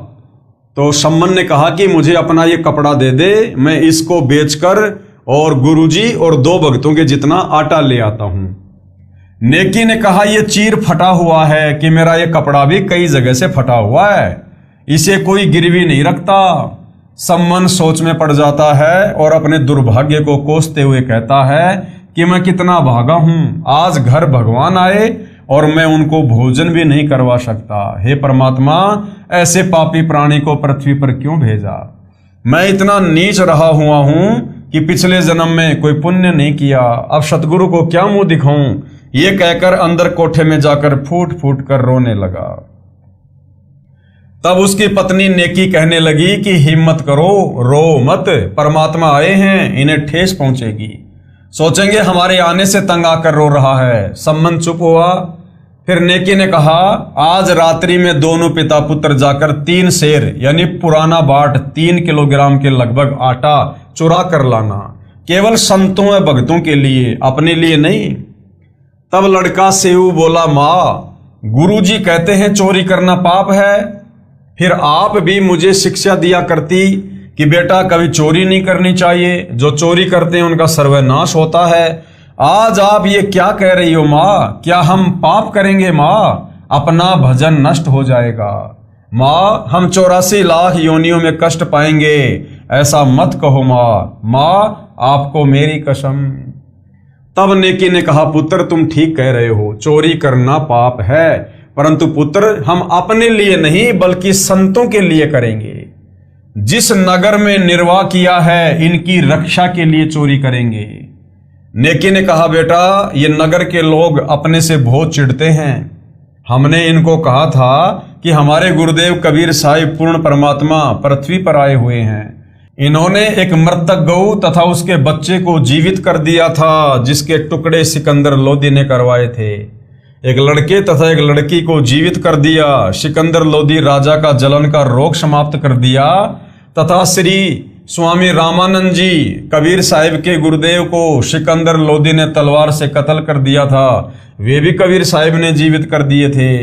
Speaker 1: तो सम्मन ने कहा कि मुझे अपना ये कपड़ा दे दे, मैं इसको बेचकर और गुरुजी और 2 भक्तों के जितना आटा ले आता हूं। नेकी ने कहा ये चीर फटा हुआ है कि मेरा ये कपड़ा भी कई जगह से फटा हुआ है, इसे कोई गिरवी नहीं रखता। सम्मन सोच में पड़ जाता है और अपने दुर्भाग्य को कोसते हुए कहता है कि मैं कितना भागा हूं, आज घर भगवान आए और मैं उनको भोजन भी नहीं करवा सकता। हे परमात्मा, ऐसे पापी प्राणी को पृथ्वी पर क्यों भेजा? मैं इतना नीच रहा हुआ हूं कि पिछले जन्म में कोई पुण्य नहीं किया, अब सतगुरु को क्या मुंह दिखाऊं? ये कहकर अंदर कोठे में जाकर फूट फूट कर रोने लगा। तब उसकी पत्नी नेकी कहने लगी कि हिम्मत करो, रो मत, परमात्मा आए हैं, इन्हें ठेस पहुंचेगी, सोचेंगे हमारे आने से तंग आकर रो रहा है। सम्मन चुप हुआ। फिर नेकी ने कहा आज रात्रि में दोनों पिता पुत्र जाकर 3 सेर यानी पुराना बाट 3 किलोग्राम के लगभग आटा चुरा कर लाना, केवल संतों व भक्तों के लिए, अपने लिए नहीं। तब लड़का सेऊ बोला माँ, गुरुजी कहते हैं चोरी करना पाप है, फिर आप भी मुझे शिक्षा दिया करती कि बेटा कभी चोरी नहीं करनी चाहिए, जो चोरी करते हैं उनका सर्वनाश होता है। आज आप ये क्या कह रही हो माँ? क्या हम पाप करेंगे माँ? अपना भजन नष्ट हो जाएगा माँ, हम 84 लाख योनियों में कष्ट पाएंगे, ऐसा मत कहो माँ। माँ आपको मेरी कसम। तब नेकी ने कहा पुत्र तुम ठीक कह रहे हो, चोरी करना पाप है, परंतु पुत्र हम अपने लिए नहीं बल्कि संतों के लिए करेंगे। जिस नगर में निर्वाह किया है इनकी रक्षा के लिए चोरी करेंगे। नेकी ने कहा बेटा ये नगर के लोग अपने से बहुत चिढ़ते हैं, हमने इनको कहा था कि हमारे गुरुदेव कबीर साहिब पूर्ण परमात्मा पृथ्वी पर आए हुए हैं। इन्होंने एक मृतक गऊ तथा उसके बच्चे को जीवित कर दिया था, जिसके टुकड़े सिकंदर लोदी ने करवाए थे। एक लड़के तथा एक लड़की को जीवित कर दिया। सिकंदर लोदी राजा का जलन का रोग समाप्त कर दिया तथा श्री स्वामी रामानंद जी कबीर साहिब के गुरुदेव को सिकंदर लोदी ने तलवार से कत्ल कर दिया था, वे भी कबीर साहिब ने जीवित कर दिए थे।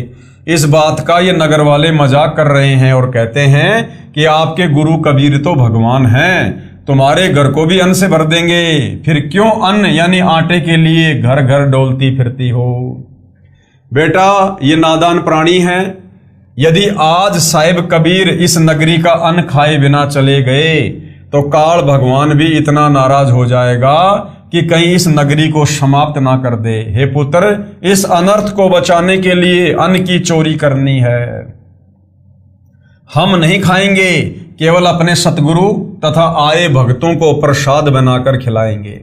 Speaker 1: इस बात का ये नगर वाले मजाक कर रहे हैं और कहते हैं कि आपके गुरु कबीर तो भगवान हैं, तुम्हारे घर को भी अन्न से भर देंगे, फिर क्यों अन्न यानी आटे के लिए घर घर डोलती फिरती हो। बेटा ये नादान प्राणी हैं, यदि आज साहिब कबीर इस नगरी का अन्न खाए बिना चले गए तो काल भगवान भी इतना नाराज हो जाएगा कि कहीं इस नगरी को समाप्त ना कर दे। हे पुत्र इस अनर्थ को बचाने के लिए अन्न की चोरी करनी है। हम नहीं खाएंगे, केवल अपने सतगुरु तथा आए भक्तों को प्रसाद बनाकर खिलाएंगे।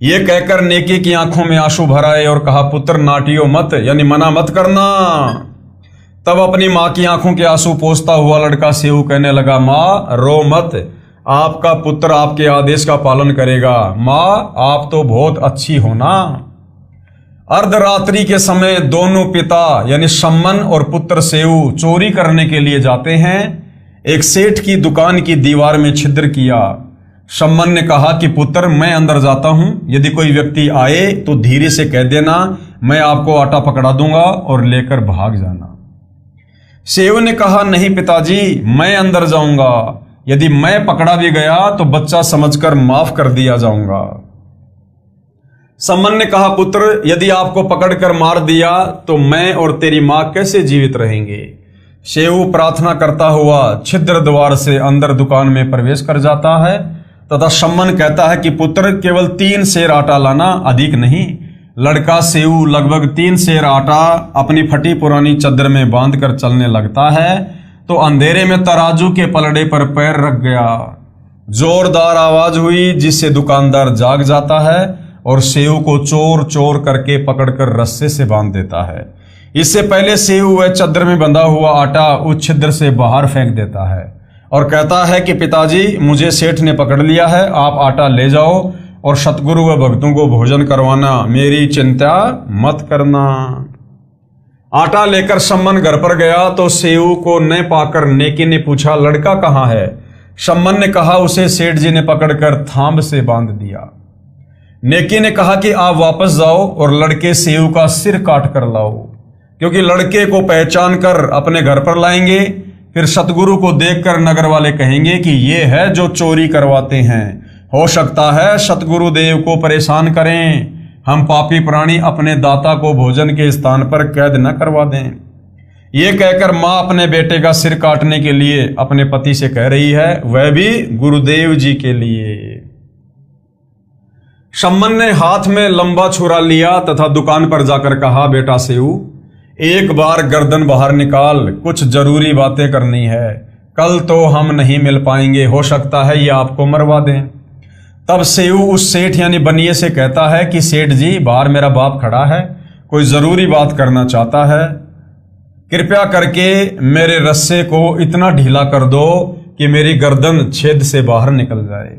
Speaker 1: ये कहकर नेकी की आंखों में आंसू भर आए और कहा पुत्र नाटियो मत यानी मना मत करना। तब अपनी माँ की आंखों के आंसू पोंछता हुआ लड़का सेऊ कहने लगा माँ रो मत, आपका पुत्र आपके आदेश का पालन करेगा। माँ आप तो बहुत अच्छी हो ना। अर्धरात्रि के समय दोनों पिता यानी सम्मन और पुत्र सेऊ चोरी करने के लिए जाते हैं। एक सेठ की दुकान की दीवार में छिद्र किया। सम्मन ने कहा कि पुत्र मैं अंदर जाता हूं, यदि कोई व्यक्ति आए तो धीरे से कह देना मैं आपको आटा पकड़ा दूंगा और लेकर भाग जाना। सेव ने कहा, नहीं पिताजी, मैं अंदर जाऊंगा। यदि मैं पकड़ा भी गया तो बच्चा समझकर माफ कर दिया जाऊंगा। सम्मन ने कहा, पुत्र, यदि आपको पकड़कर मार दिया तो मैं और तेरी मां कैसे जीवित रहेंगे। सेव प्रार्थना करता हुआ छिद्र द्वार से अंदर दुकान में प्रवेश कर जाता है तथा सम्मन कहता है कि पुत्र, केवल 3 सेर आटा लाना, अधिक नहीं। लड़का सेव लगभग 3 सेर आटा अपनी फटी पुरानी चद्दर में बांधकर चलने लगता है तो अंधेरे में तराजू के पलड़े पर पैर रख गया। जोरदार आवाज हुई जिससे दुकानदार जाग जाता है और सेव को चोर चोर करके पकड़कर रस्से से बांध देता है। इससे पहले सेव वह चद्दर में बंधा हुआ आटा उस छिद्र से बाहर फेंक देता है और कहता है कि पिताजी, मुझे सेठ ने पकड़ लिया है, आप आटा ले जाओ और सतगुरु व भक्तों को भोजन करवाना, मेरी चिंता मत करना। आटा लेकर सम्मन घर पर गया तो सेव को न पाकर नेकी ने पूछा, लड़का कहाँ है। सम्मन ने कहा, उसे सेठ जी ने पकड़कर थांब से बांध दिया। नेकी ने कहा कि आप वापस जाओ और लड़के सेव का सिर काट कर लाओ, क्योंकि लड़के को पहचान कर अपने घर पर लाएंगे। फिर सतगुरु को देखकर नगर वाले कहेंगे कि ये है जो चोरी करवाते हैं। हो सकता है सतगुरु देव को परेशान करें, हम पापी प्राणी अपने दाता को भोजन के स्थान पर कैद न करवा दें। ये कहकर मां अपने बेटे का सिर काटने के लिए अपने पति से कह रही है, वह भी गुरुदेव जी के लिए। सम्मन ने हाथ में लंबा छुरा लिया तथा दुकान पर जाकर कहा, बेटा सेव, एक बार गर्दन बाहर निकाल, कुछ जरूरी बातें करनी है। कल तो हम नहीं मिल पाएंगे, हो सकता है ये आपको मरवा दें। तब सेव उस सेठ यानी बनिए से कहता है कि सेठ जी, बाहर मेरा बाप खड़ा है, कोई जरूरी बात करना चाहता है, कृपया करके मेरे रस्से को इतना ढीला कर दो कि मेरी गर्दन छेद से बाहर निकल जाए।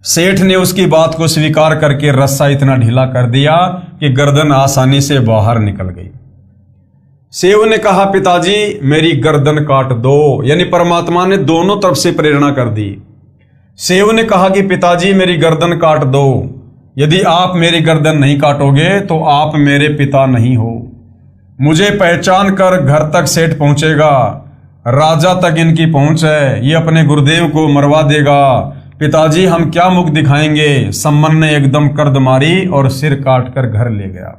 Speaker 1: सेठ ने उसकी बात को स्वीकार करके रस्सा इतना ढीला कर दिया कि गर्दन आसानी से बाहर निकल गई। सेव ने कहा, पिताजी, मेरी गर्दन काट दो, यानी परमात्मा ने दोनों तरफ से प्रेरणा कर दी। सेव ने कहा कि पिताजी, मेरी गर्दन काट दो, यदि आप मेरी गर्दन नहीं काटोगे तो आप मेरे पिता नहीं हो। मुझे पहचान कर घर तक सेठ पहुंचेगा, राजा तक इनकी पहुंच है, ये अपने गुरुदेव को मरवा देगा। पिताजी, हम क्या मुख दिखाएंगे। सम्मन ने एकदम कर्द मारी और सिर काटकर घर ले गया।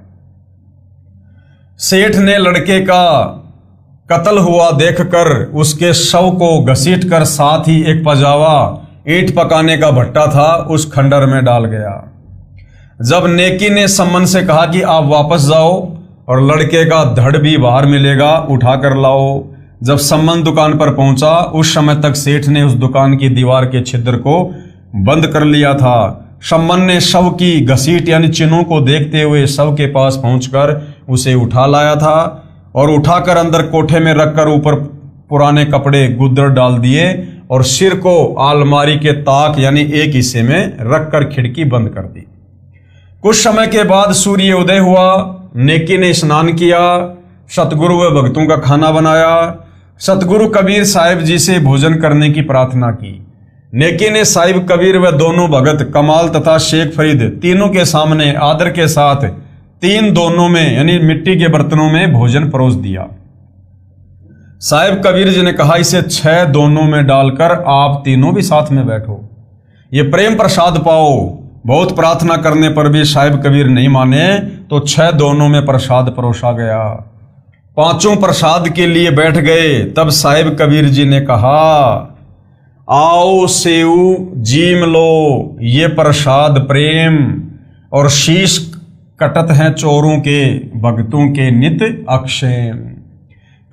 Speaker 1: सेठ ने लड़के का कत्ल हुआ देखकर उसके शव को घसीटकर साथ ही एक पजावा, ईंट पकाने का भट्टा था, उस खंडर में डाल गया। जब नेकी ने सम्मन से कहा कि आप वापस जाओ और लड़के का धड़ भी बाहर मिलेगा, उठा कर लाओ। जब सम्मन दुकान पर पहुंचा, उस समय तक सेठ ने उस दुकान की दीवार के छिद्र को बंद कर लिया था। सम्मन ने शव की घसीट यानी चिन्हों को देखते हुए शव के पास पहुंचकर उसे उठा लाया था और उठाकर अंदर कोठे में रखकर ऊपर पुराने कपड़े गुदर डाल दिए और सिर को अलमारी के ताक यानी एक हिस्से में रखकर खिड़की बंद कर दी। कुछ समय के बाद सूर्य उदय हुआ। नेकी ने स्नान किया, सतगुरु व भक्तों का खाना बनाया, सतगुरु कबीर साहिब जी से भोजन करने की प्रार्थना की। नेकी ने साहिब कबीर व दोनों भगत कमाल तथा शेख फरीद तीनों के सामने आदर के साथ 3 दोनों में यानी मिट्टी के बर्तनों में भोजन परोस दिया। साहिब कबीर जी ने कहा, इसे 6 दोनों में डालकर आप तीनों भी साथ में बैठो, ये प्रेम प्रसाद पाओ। बहुत प्रार्थना करने पर भी साहिब कबीर नहीं माने तो 6 दोनों में प्रसाद परोसा गया। 5 प्रसाद के लिए बैठ गए। तब साहिब कबीर जी ने कहा, आओ सेऊ जीम लो, ये प्रसाद प्रेम और शीश कटत हैं चोरों के भक्तों के नित अक्षेम।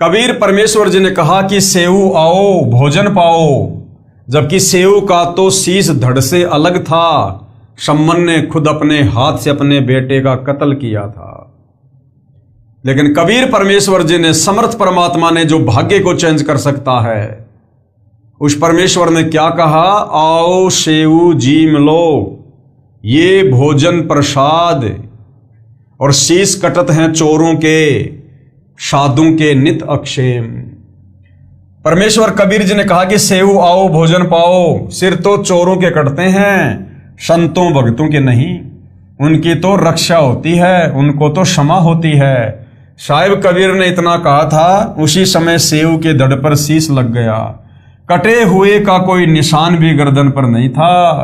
Speaker 1: कबीर परमेश्वर जी ने कहा कि सेऊ आओ भोजन पाओ, जबकि सेऊ का तो शीश धड़ से अलग था। सम्मन ने खुद अपने हाथ से अपने बेटे का कत्ल किया था, लेकिन कबीर परमेश्वर जी ने, समर्थ परमात्मा ने जो भाग्य को चेंज कर सकता है, उस परमेश्वर ने क्या कहा, आओ सेऊ जीम लो, ये भोजन प्रसाद और शीश कटत हैं चोरों के साधुओं के नित अक्षेम। परमेश्वर कबीर जी ने कहा कि सेऊ आओ भोजन पाओ, सिर तो चोरों के कटते हैं, संतों भक्तों के नहीं। उनकी तो रक्षा होती है, उनको तो क्षमा होती है। साहिब कबीर ने इतना कहा था, उसी समय सेव के धड़ पर शीश लग गया। कटे हुए का कोई निशान भी गर्दन पर नहीं था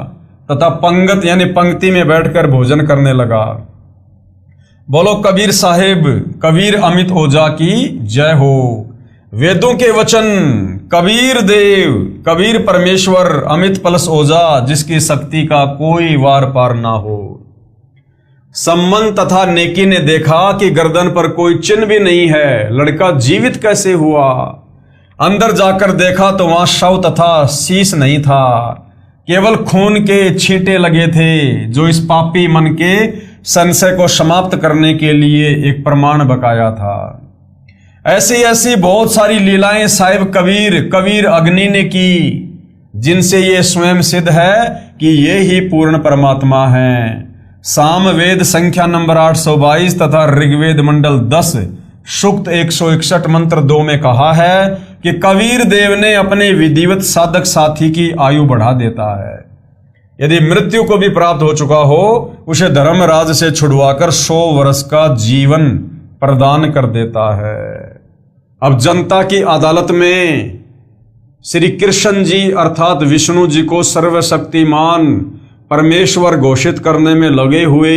Speaker 1: तथा पंगत यानी पंक्ति में बैठकर भोजन करने लगा। बोलो कबीर साहिब, कबीर अमित ओझा की जय हो। वेदों के वचन, कबीर देव, कबीर परमेश्वर, अमित पलस ओझा, जिसकी शक्ति का कोई वार पार ना हो। सम्मन तथा नेकी ने देखा कि गर्दन पर कोई चिन्ह भी नहीं है, लड़का जीवित कैसे हुआ। अंदर जाकर देखा तो वहां शव तथा शीश नहीं था, केवल खून के छींटे लगे थे, जो इस पापी मन के संशय को समाप्त करने के लिए एक प्रमाण बकाया था। ऐसी ऐसी बहुत सारी लीलाएं साहिब कबीर अग्नि ने की, जिनसे ये स्वयं सिद्ध है कि ये ही पूर्ण परमात्मा हैं। साम वेद संख्या नंबर 822 तथा ऋग्वेद मंडल 10 सूक्त 161 मंत्र 2 में कहा है कि कबीर देव ने अपने विधिवत साधक साथी की आयु बढ़ा देता है। यदि मृत्यु को भी प्राप्त हो चुका हो, उसे धर्मराज से छुड़वाकर 100 वर्ष का जीवन प्रदान कर देता है। अब जनता की अदालत में श्री कृष्ण जी अर्थात विष्णु जी को सर्वशक्तिमान परमेश्वर घोषित करने में लगे हुए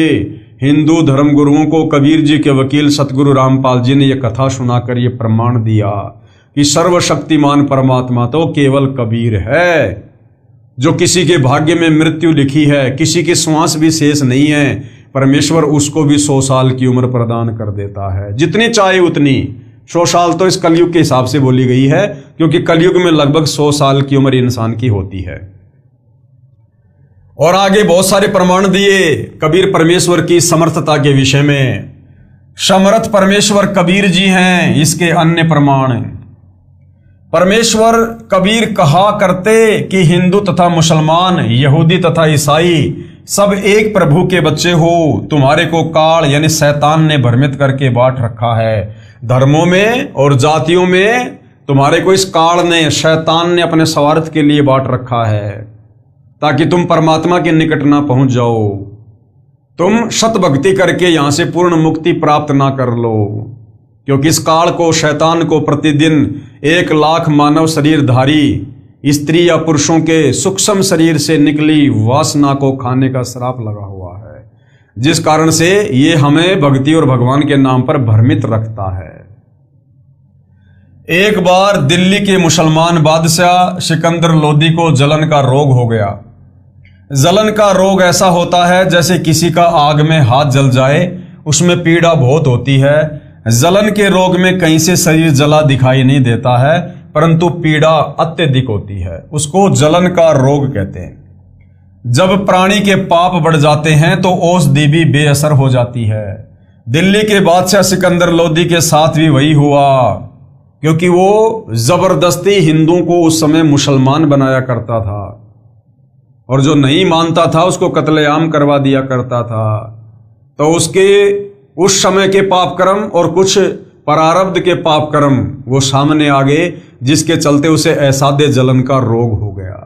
Speaker 1: हिंदू धर्मगुरुओं को कबीर जी के वकील सतगुरु रामपाल जी ने यह कथा सुनाकर यह प्रमाण दिया कि सर्वशक्तिमान परमात्मा तो केवल कबीर है। जो किसी के भाग्य में मृत्यु लिखी है, किसी की श्वास भी शेष नहीं है, परमेश्वर उसको भी 100 साल की उम्र प्रदान कर देता है, जितनी चाहे उतनी। 100 साल तो इस कलयुग के हिसाब से बोली गई है, क्योंकि कलयुग में लगभग 100 साल की उम्र इंसान की होती है। और आगे बहुत सारे प्रमाण दिए कबीर परमेश्वर की समर्थता के विषय में। समर्थ परमेश्वर कबीर जी हैं, इसके अन्य प्रमाण। परमेश्वर कबीर कहा करते कि हिंदू तथा मुसलमान, यहूदी तथा ईसाई सब एक प्रभु के बच्चे हो। तुम्हारे को काल यानी शैतान ने भ्रमित करके बांट रखा है। धर्मों में और जातियों में तुम्हारे को इस काल ने, शैतान ने अपने स्वार्थ के लिए बांट रखा है, ताकि तुम परमात्मा के निकट ना पहुंच जाओ, तुम सत भक्ति करके यहां से पूर्ण मुक्ति प्राप्त ना कर लो। क्योंकि इस काल को, शैतान को प्रतिदिन 1 लाख मानव शरीरधारी स्त्री या पुरुषों के सूक्ष्म शरीर से निकली वासना को खाने का श्राप लगा हुआ है, जिस कारण से ये हमें भक्ति और भगवान के नाम पर भ्रमित रखता है। एक बार दिल्ली के मुसलमान बादशाह सिकंदर लोदी को जलन का रोग हो गया। जलन का रोग ऐसा होता है जैसे किसी का आग में हाथ जल जाए, उसमें पीड़ा बहुत होती है। जलन के रोग में कहीं से शरीर जला दिखाई नहीं देता है, परंतु पीड़ा अत्यधिक होती है, उसको जलन का रोग कहते हैं। जब प्राणी के पाप बढ़ जाते हैं तो औषधि भी बेअसर हो जाती है। दिल्ली के बादशाह सिकंदर लोदी के साथ भी वही हुआ, क्योंकि वो जबरदस्ती हिंदुओं को उस समय मुसलमान बनाया करता था, और जो नहीं मानता था उसको कत्लेआम करवा दिया करता था। तो उसके उस समय के पाप कर्म और कुछ प्रारब्ध के पाप कर्म वो सामने आ गए, जिसके चलते उसे असाध्य जलन का रोग हो गया।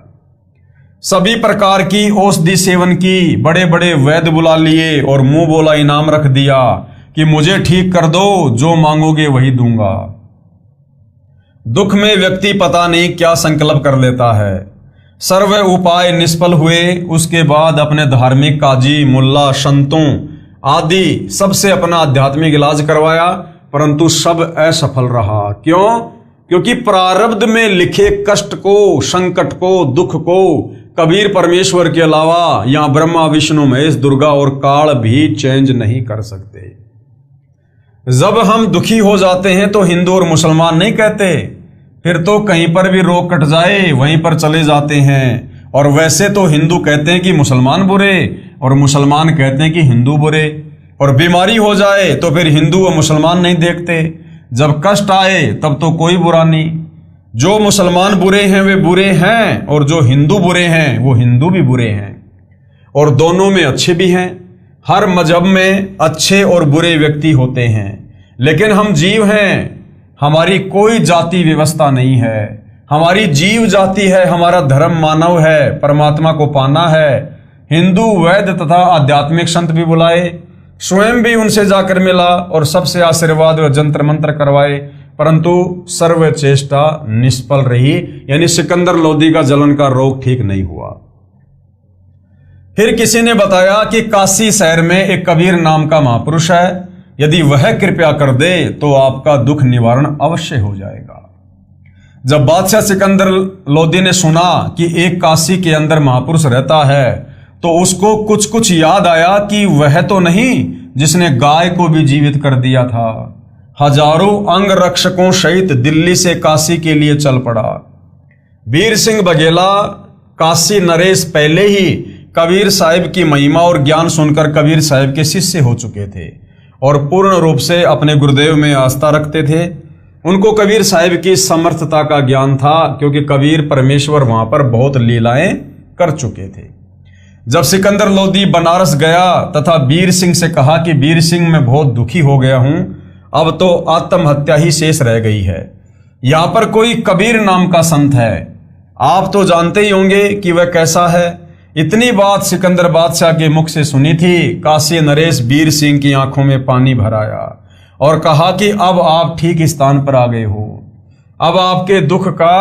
Speaker 1: सभी प्रकार की औषधि सेवन की, बड़े बड़े वैद्य बुला लिए और मुंह बोला इनाम रख दिया कि मुझे ठीक कर दो, जो मांगोगे वही दूंगा। दुख में व्यक्ति पता नहीं क्या संकल्प कर लेता है। सर्व उपाय निष्फल हुए। उसके बाद अपने धार्मिक काजी, मुल्ला, संतों आदि सबसे अपना आध्यात्मिक इलाज करवाया, परंतु सब असफल रहा। क्यों? क्योंकि प्रारब्ध में लिखे कष्ट को, संकट को, दुख को कबीर परमेश्वर के अलावा यहाँ ब्रह्मा, विष्णु, महेश, दुर्गा और काल भी चेंज नहीं कर सकते। जब हम दुखी हो जाते हैं तो हिंदू और मुसलमान नहीं कहते, फिर तो कहीं पर भी रोग कट जाए वहीं पर चले जाते हैं। और वैसे तो हिंदू कहते हैं कि मुसलमान बुरे और मुसलमान कहते हैं कि हिंदू बुरे। और बीमारी हो जाए तो फिर हिंदू और मुसलमान नहीं देखते, जब कष्ट आए तब तो कोई बुरा नहीं। जो मुसलमान बुरे हैं वे बुरे हैं, और जो हिंदू बुरे हैं वो हिंदू भी बुरे हैं, और दोनों में अच्छे भी हैं। हर मजहब में अच्छे और बुरे व्यक्ति होते हैं, लेकिन हम जीव हैं, हमारी कोई जाति व्यवस्था नहीं है। हमारी जीव जाति है, हमारा धर्म मानव है, परमात्मा को पाना है। हिंदू वैद्य तथा आध्यात्मिक संत भी बुलाए, स्वयं भी उनसे जाकर मिला और सबसे आशीर्वाद व जंत्र मंत्र करवाए, परंतु सर्व चेष्टा निष्फल रही, यानी सिकंदर लोदी का जलन का रोग ठीक नहीं हुआ। फिर किसी ने बताया कि काशी शहर में एक कबीर नाम का महापुरुष है, यदि वह कृपा कर दे तो आपका दुख निवारण अवश्य हो जाएगा। जब बादशाह सिकंदर लोदी ने सुना कि एक काशी के अंदर महापुरुष रहता है तो उसको कुछ कुछ याद आया कि वह तो नहीं जिसने गाय को भी जीवित कर दिया था। हजारों अंग रक्षकों सहित दिल्ली से काशी के लिए चल पड़ा। वीर सिंह बघेला काशी नरेश पहले ही कबीर साहिब की महिमा और ज्ञान सुनकर कबीर साहिब के शिष्य हो चुके थे और पूर्ण रूप से अपने गुरुदेव में आस्था रखते थे। उनको कबीर साहिब की समर्थता का ज्ञान था, क्योंकि कबीर परमेश्वर वहां पर बहुत लीलाएं कर चुके थे। जब सिकंदर लोदी बनारस गया तथा वीर सिंह से कहा कि वीर सिंह मैं बहुत दुखी हो गया हूं, अब तो आत्महत्या ही शेष रह गई है। यहां पर कोई कबीर नाम का संत है, आप तो जानते ही होंगे कि वह कैसा है। इतनी बात सिकंदर बादशाह के मुख से सुनी थी, काशी नरेश वीर सिंह की आंखों में पानी भर आया और कहा कि अब आप ठीक स्थान पर आ गए हो, अब आपके दुख का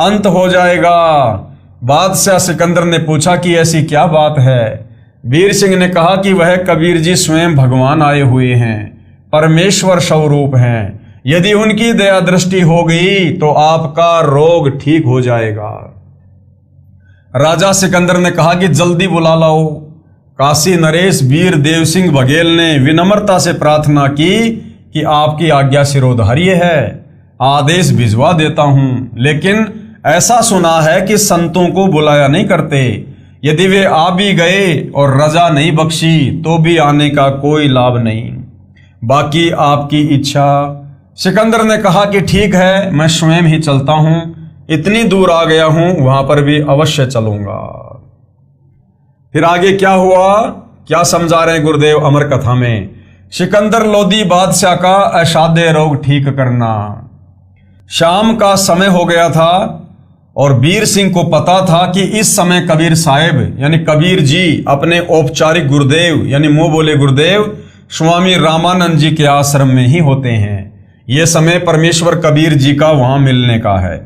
Speaker 1: अंत हो जाएगा। बादशाह सिकंदर ने पूछा कि ऐसी क्या बात है। वीर सिंह ने कहा कि वह कबीर जी स्वयं भगवान आए हुए हैं, परमेश्वर स्वरूप हैं, यदि उनकी दया दृष्टि हो गई तो आपका रोग ठीक हो जाएगा। राजा सिकंदर ने कहा कि जल्दी बुला लाओ। काशी नरेश वीर देव सिंह बघेल ने विनम्रता से प्रार्थना की कि आपकी आज्ञा शिरोधार्य है, आदेश भिजवा देता हूं, लेकिन ऐसा सुना है कि संतों को बुलाया नहीं करते। यदि वे आ भी गए और रजा नहीं बख्शी तो भी आने का कोई लाभ नहीं, बाकी आपकी इच्छा। सिकंदर ने कहा कि ठीक है, मैं स्वयं ही चलता हूं, इतनी दूर आ गया हूं, वहां पर भी अवश्य चलूंगा। फिर आगे क्या हुआ, क्या समझा रहे हैं गुरुदेव अमर कथा में। सिकंदर लोदी बादशाह का असाध्य रोग ठीक करना। शाम का समय हो गया था और वीर सिंह को पता था कि इस समय कबीर साहिब यानी कबीर जी अपने औपचारिक गुरुदेव यानी मुंह बोले गुरुदेव स्वामी रामानंद जी के आश्रम में ही होते हैं। यह समय परमेश्वर कबीर जी का वहां मिलने का है।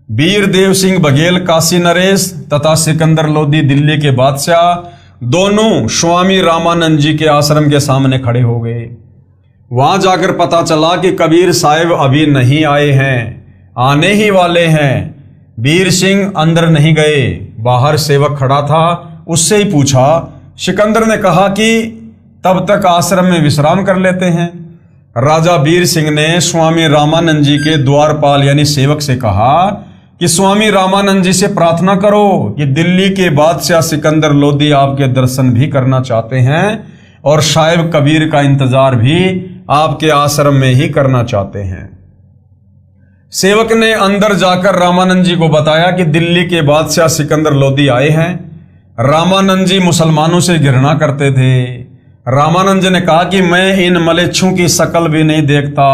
Speaker 1: वीर देव सिंह बघेल काशी नरेश तथा सिकंदर लोदी दिल्ली के बादशाह दोनों स्वामी रामानंद जी के आश्रम के सामने खड़े हो गए। वहां जाकर पता चला कि कबीर साहिब अभी नहीं आए हैं, आने ही वाले हैं। वीर सिंह अंदर नहीं गए, बाहर सेवक खड़ा था, उससे ही पूछा। सिकंदर ने कहा कि तब तक आश्रम में विश्राम कर लेते हैं। राजा वीर सिंह ने स्वामी रामानंद जी के द्वारपाल यानी सेवक से कहा कि स्वामी रामानंद जी से प्रार्थना करो कि दिल्ली के बादशाह सिकंदर लोदी आपके दर्शन भी करना चाहते हैं और साहिब कबीर का इंतजार भी आपके आश्रम में ही करना चाहते हैं। सेवक ने अंदर जाकर रामानंद जी को बताया कि दिल्ली के बादशाह सिकंदर लोदी आए हैं। रामानंद जी मुसलमानों से घृणा करते थे। रामानंद जी ने कहा कि मैं इन मलेच्छों की शकल भी नहीं देखता,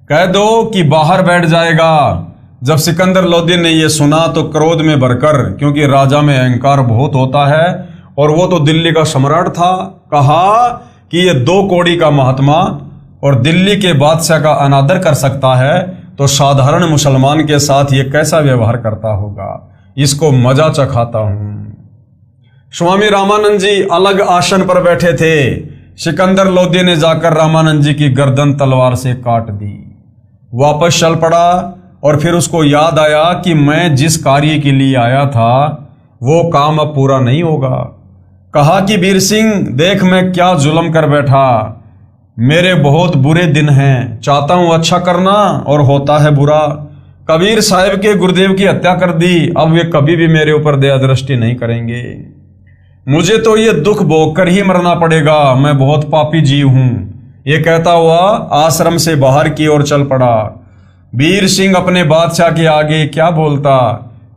Speaker 1: कह दो कि बाहर बैठ जाएगा। जब सिकंदर लोदी ने यह सुना तो क्रोध में भरकर, क्योंकि राजा में अहंकार बहुत होता है और वो तो दिल्ली का सम्राट था, कहा कि ये 2 कौड़ी का महात्मा और दिल्ली के बादशाह का अनादर कर सकता है तो साधारण मुसलमान के साथ ये कैसा व्यवहार करता होगा, इसको मजा चखाता हूं। स्वामी रामानंद जी अलग आसन पर बैठे थे। सिकंदर लोदी ने जाकर रामानंद जी की गर्दन तलवार से काट दी। वापस चल पड़ा और फिर उसको याद आया कि मैं जिस कार्य के लिए आया था वो काम अब पूरा नहीं होगा। कहा कि वीर सिंह देख मैं क्या जुल्म कर बैठा, मेरे बहुत बुरे दिन हैं, चाहता हूं अच्छा करना और होता है बुरा। कबीर साहिब के गुरुदेव की हत्या कर दी, अब वे कभी भी मेरे ऊपर दया दृष्टि नहीं करेंगे। मुझे तो ये दुख भोग कर ही मरना पड़ेगा, मैं बहुत पापी जीव हूं। ये कहता हुआ आश्रम से बाहर की ओर चल पड़ा। वीर सिंह अपने बादशाह के आगे क्या बोलता।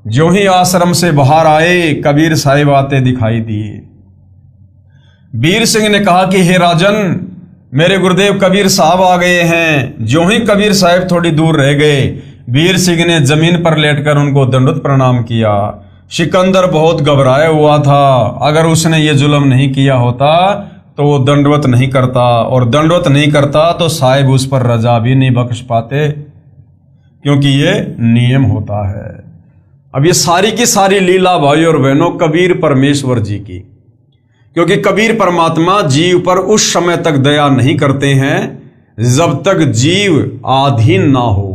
Speaker 1: जो ही आश्रम से बाहर आए कबीर साहिब आते दिखाई दिए। वीर सिंह ने कहा कि हे राजन, मेरे गुरुदेव कबीर साहब आ गए हैं। जो ही कबीर साहिब थोड़ी दूर रह गए, वीर सिंह ने जमीन पर लेटकर उनको दंडवत प्रणाम किया। सिकंदर बहुत घबराया हुआ था। अगर उसने ये जुल्म नहीं किया होता तो वो दंडवत नहीं करता, और दंडवत नहीं करता तो साहिब उस पर रजा भी नहीं बख्श पाते, क्योंकि ये नियम होता है। अब ये सारी की सारी लीला भाई और बहनों कबीर परमेश्वर जी की, क्योंकि कबीर परमात्मा जीव पर उस समय तक दया नहीं करते हैं जब तक जीव आधीन ना हो।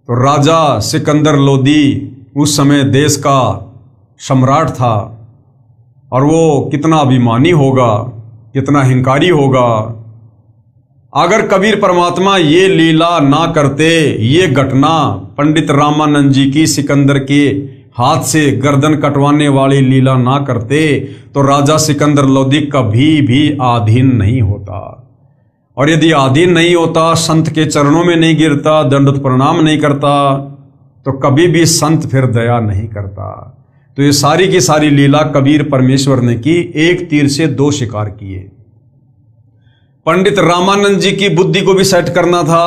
Speaker 1: तो राजा सिकंदर लोदी उस समय देश का सम्राट था, और वो कितना अभिमानी होगा, कितना हिंकारी होगा। अगर कबीर परमात्मा ये लीला ना करते, ये घटना पंडित रामानंद जी की सिकंदर के हाथ से गर्दन कटवाने वाली लीला ना करते, तो राजा सिकंदर लोदी कभी भी आधीन नहीं होता। और यदि आधीन नहीं होता, संत के चरणों में नहीं गिरता, दंडवत प्रणाम नहीं करता, तो कभी भी संत फिर दया नहीं करता। तो ये सारी की सारी लीला कबीर परमेश्वर ने की, एक तीर से दो शिकार किए। पंडित रामानंद जी की बुद्धि को भी सेट करना था,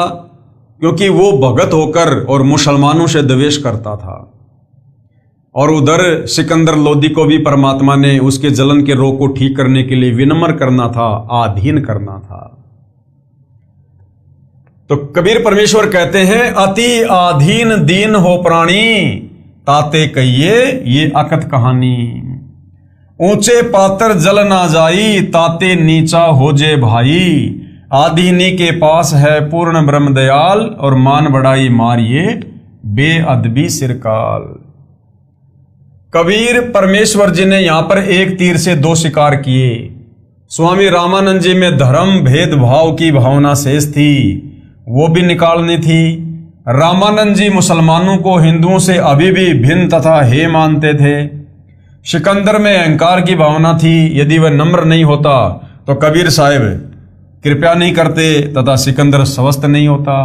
Speaker 1: क्योंकि वो भगत होकर और मुसलमानों से द्वेष करता था, और उधर सिकंदर लोदी को भी परमात्मा ने उसके जलन के रोग को ठीक करने के लिए विनम्र करना था, आधीन करना था। तो कबीर परमेश्वर कहते हैं, अति आधीन दीन हो प्राणी, ताते कहिए ये अकथ कहानी। ऊंचे पातर जल ना जाई, ताते नीचा हो जे भाई। आधीनी के पास है पूर्ण ब्रह्म दयाल, और मान बढ़ाई मारिए बेअदबी सिरकाल। कबीर परमेश्वर जी ने यहां पर एक तीर से दो शिकार किए। स्वामी रामानंद जी में धर्म भेदभाव की भावना शेष थी, वो भी निकालनी थी। रामानंद जी मुसलमानों को हिंदुओं से अभी भी भिन्न तथा हे मानते थे। सिकंदर में अहंकार की भावना थी, यदि वह नम्र नहीं होता तो कबीर साहिब कृपया नहीं करते तथा सिकंदर स्वस्थ नहीं होता।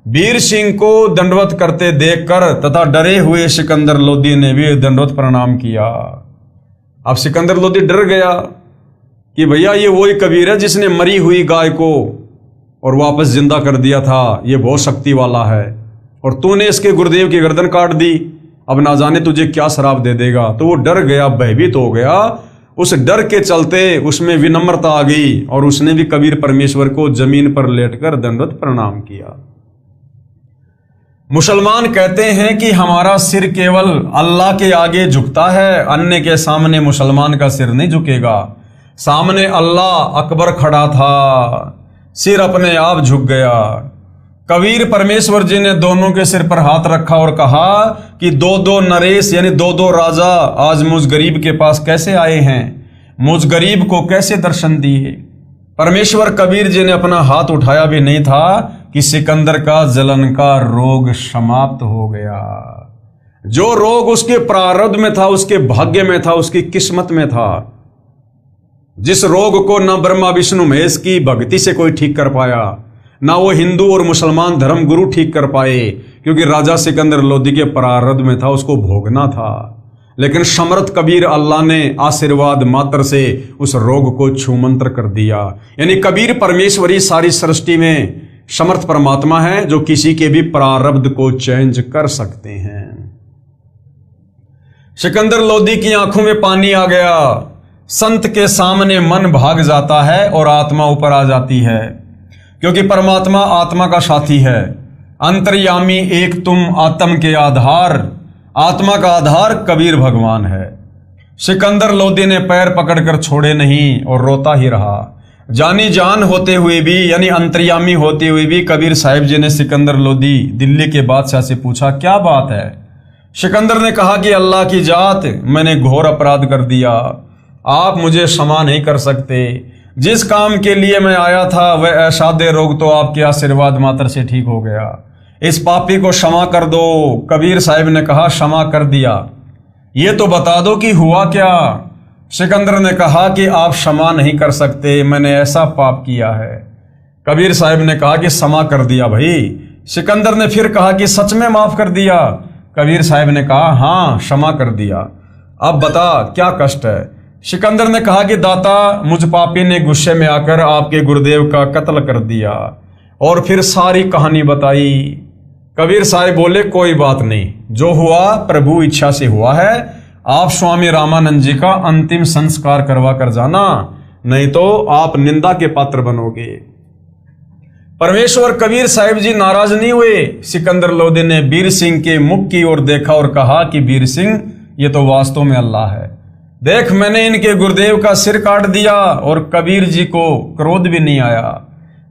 Speaker 1: वीर सिंह को दंडवत करते देखकर तथा डरे हुए सिकंदर लोदी ने भी दंडवत प्रणाम किया। अब सिकंदर लोदी डर गया कि भैया ये वही कबीर है जिसने मरी हुई गाय को और वापस जिंदा कर दिया था, ये बहुत शक्ति वाला है, और तूने इसके गुरुदेव की गर्दन काट दी, अब ना जाने तुझे क्या श्राप दे देगा। तो वो डर गया, भयभीत हो गया। उस डर के चलते उसमें विनम्रता आ गई, और उसने भी कबीर परमेश्वर को जमीन पर लेटकर दंडवत प्रणाम किया। मुसलमान कहते हैं कि हमारा सिर केवल अल्लाह के आगे झुकता है, अन्य के सामने मुसलमान का सिर नहीं झुकेगा। सामने अल्लाह अकबर खड़ा था, सिर अपने आप झुक गया। कबीर परमेश्वर जी ने दोनों के सिर पर हाथ रखा और कहा कि दो दो नरेश यानी दो दो राजा आज मुझ गरीब के पास कैसे आए हैं, मुझ गरीब को कैसे दर्शन दिए। परमेश्वर कबीर जी ने अपना हाथ उठाया भी नहीं था कि सिकंदर का जलन का रोग समाप्त हो गया। जो रोग उसके प्रारब्ध में था, उसके भाग्य में था, उसकी किस्मत में था, जिस रोग को न ब्रह्मा विष्णु महेश की भक्ति से कोई ठीक कर पाया, ना वो हिंदू और मुसलमान धर्म गुरु ठीक कर पाए, क्योंकि राजा सिकंदर लोदी के प्रारब्ध में था, उसको भोगना था। लेकिन समर्थ कबीर अल्लाह ने आशीर्वाद मात्र से उस रोग को छूमंत्र कर दिया। यानी कबीर परमेश्वरी सारी सृष्टि में समर्थ परमात्मा है, जो किसी के भी प्रारब्ध को चेंज कर सकते हैं। सिकंदर लोदी की आंखों में पानी आ गया। संत के सामने मन भाग जाता है और आत्मा ऊपर आ जाती है, क्योंकि परमात्मा आत्मा का साथी है। अंतर्यामी एक तुम आत्म के आधार, आत्मा का आधार कबीर भगवान है। सिकंदर लोदी ने पैर पकड़कर छोड़े नहीं और रोता ही रहा। जानी जान होते हुए भी, यानी अंतर्यामी होते हुए भी, कबीर साहिब जी ने सिकंदर लोदी दिल्ली के बादशाह से पूछा, क्या बात है? सिकंदर ने कहा कि अल्लाह की जात, मैंने घोर अपराध कर दिया, आप मुझे क्षमा नहीं कर सकते। जिस काम के लिए मैं आया था वह असाध्य रोग तो आपके आशीर्वाद मात्र से ठीक हो गया। इस पापी को क्षमा कर दो। कबीर साहिब ने कहा, क्षमा कर दिया, ये तो बता दो कि हुआ क्या। सिकंदर ने कहा कि आप क्षमा नहीं कर सकते, मैंने ऐसा पाप किया है। कबीर साहिब ने कहा कि क्षमा कर दिया भाई। सिकंदर ने फिर कहा कि सच में माफ कर दिया। कबीर साहिब ने कहा, हाँ क्षमा कर दिया, अब बता क्या कष्ट है। सिकंदर ने कहा कि दाता, मुझ पापी ने गुस्से में आकर आपके गुरुदेव का कत्ल कर दिया। और फिर सारी कहानी बताई। कबीर साहब बोले कोई बात नहीं, जो हुआ प्रभु इच्छा से हुआ है। आप स्वामी रामानंद जी का अंतिम संस्कार करवा कर जाना, नहीं तो आप निंदा के पात्र बनोगे। परमेश्वर कबीर साहिब जी नाराज नहीं हुए। सिकंदर लोधी ने वीर सिंह के मुख की ओर देखा और कहा कि वीर सिंह, ये तो वास्तव में अल्लाह है। देख, मैंने इनके गुरुदेव का सिर काट दिया और कबीर जी को क्रोध भी नहीं आया।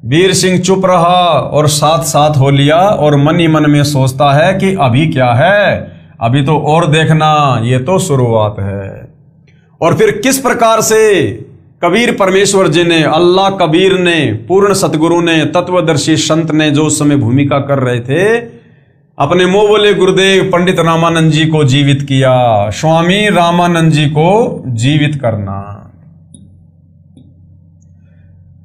Speaker 1: वीर सिंह चुप रहा और साथ साथ हो लिया और मन ही मन में सोचता है कि अभी क्या है, अभी तो और देखना, ये तो शुरुआत है। और फिर किस प्रकार से कबीर परमेश्वर जी ने, अल्लाह कबीर ने, पूर्ण सतगुरु ने, तत्वदर्शी संत ने जो उस समय भूमिका कर रहे थे, अपने मुंह बोले गुरुदेव पंडित रामानंद जी को जीवित किया। स्वामी रामानंद जी को जीवित करना।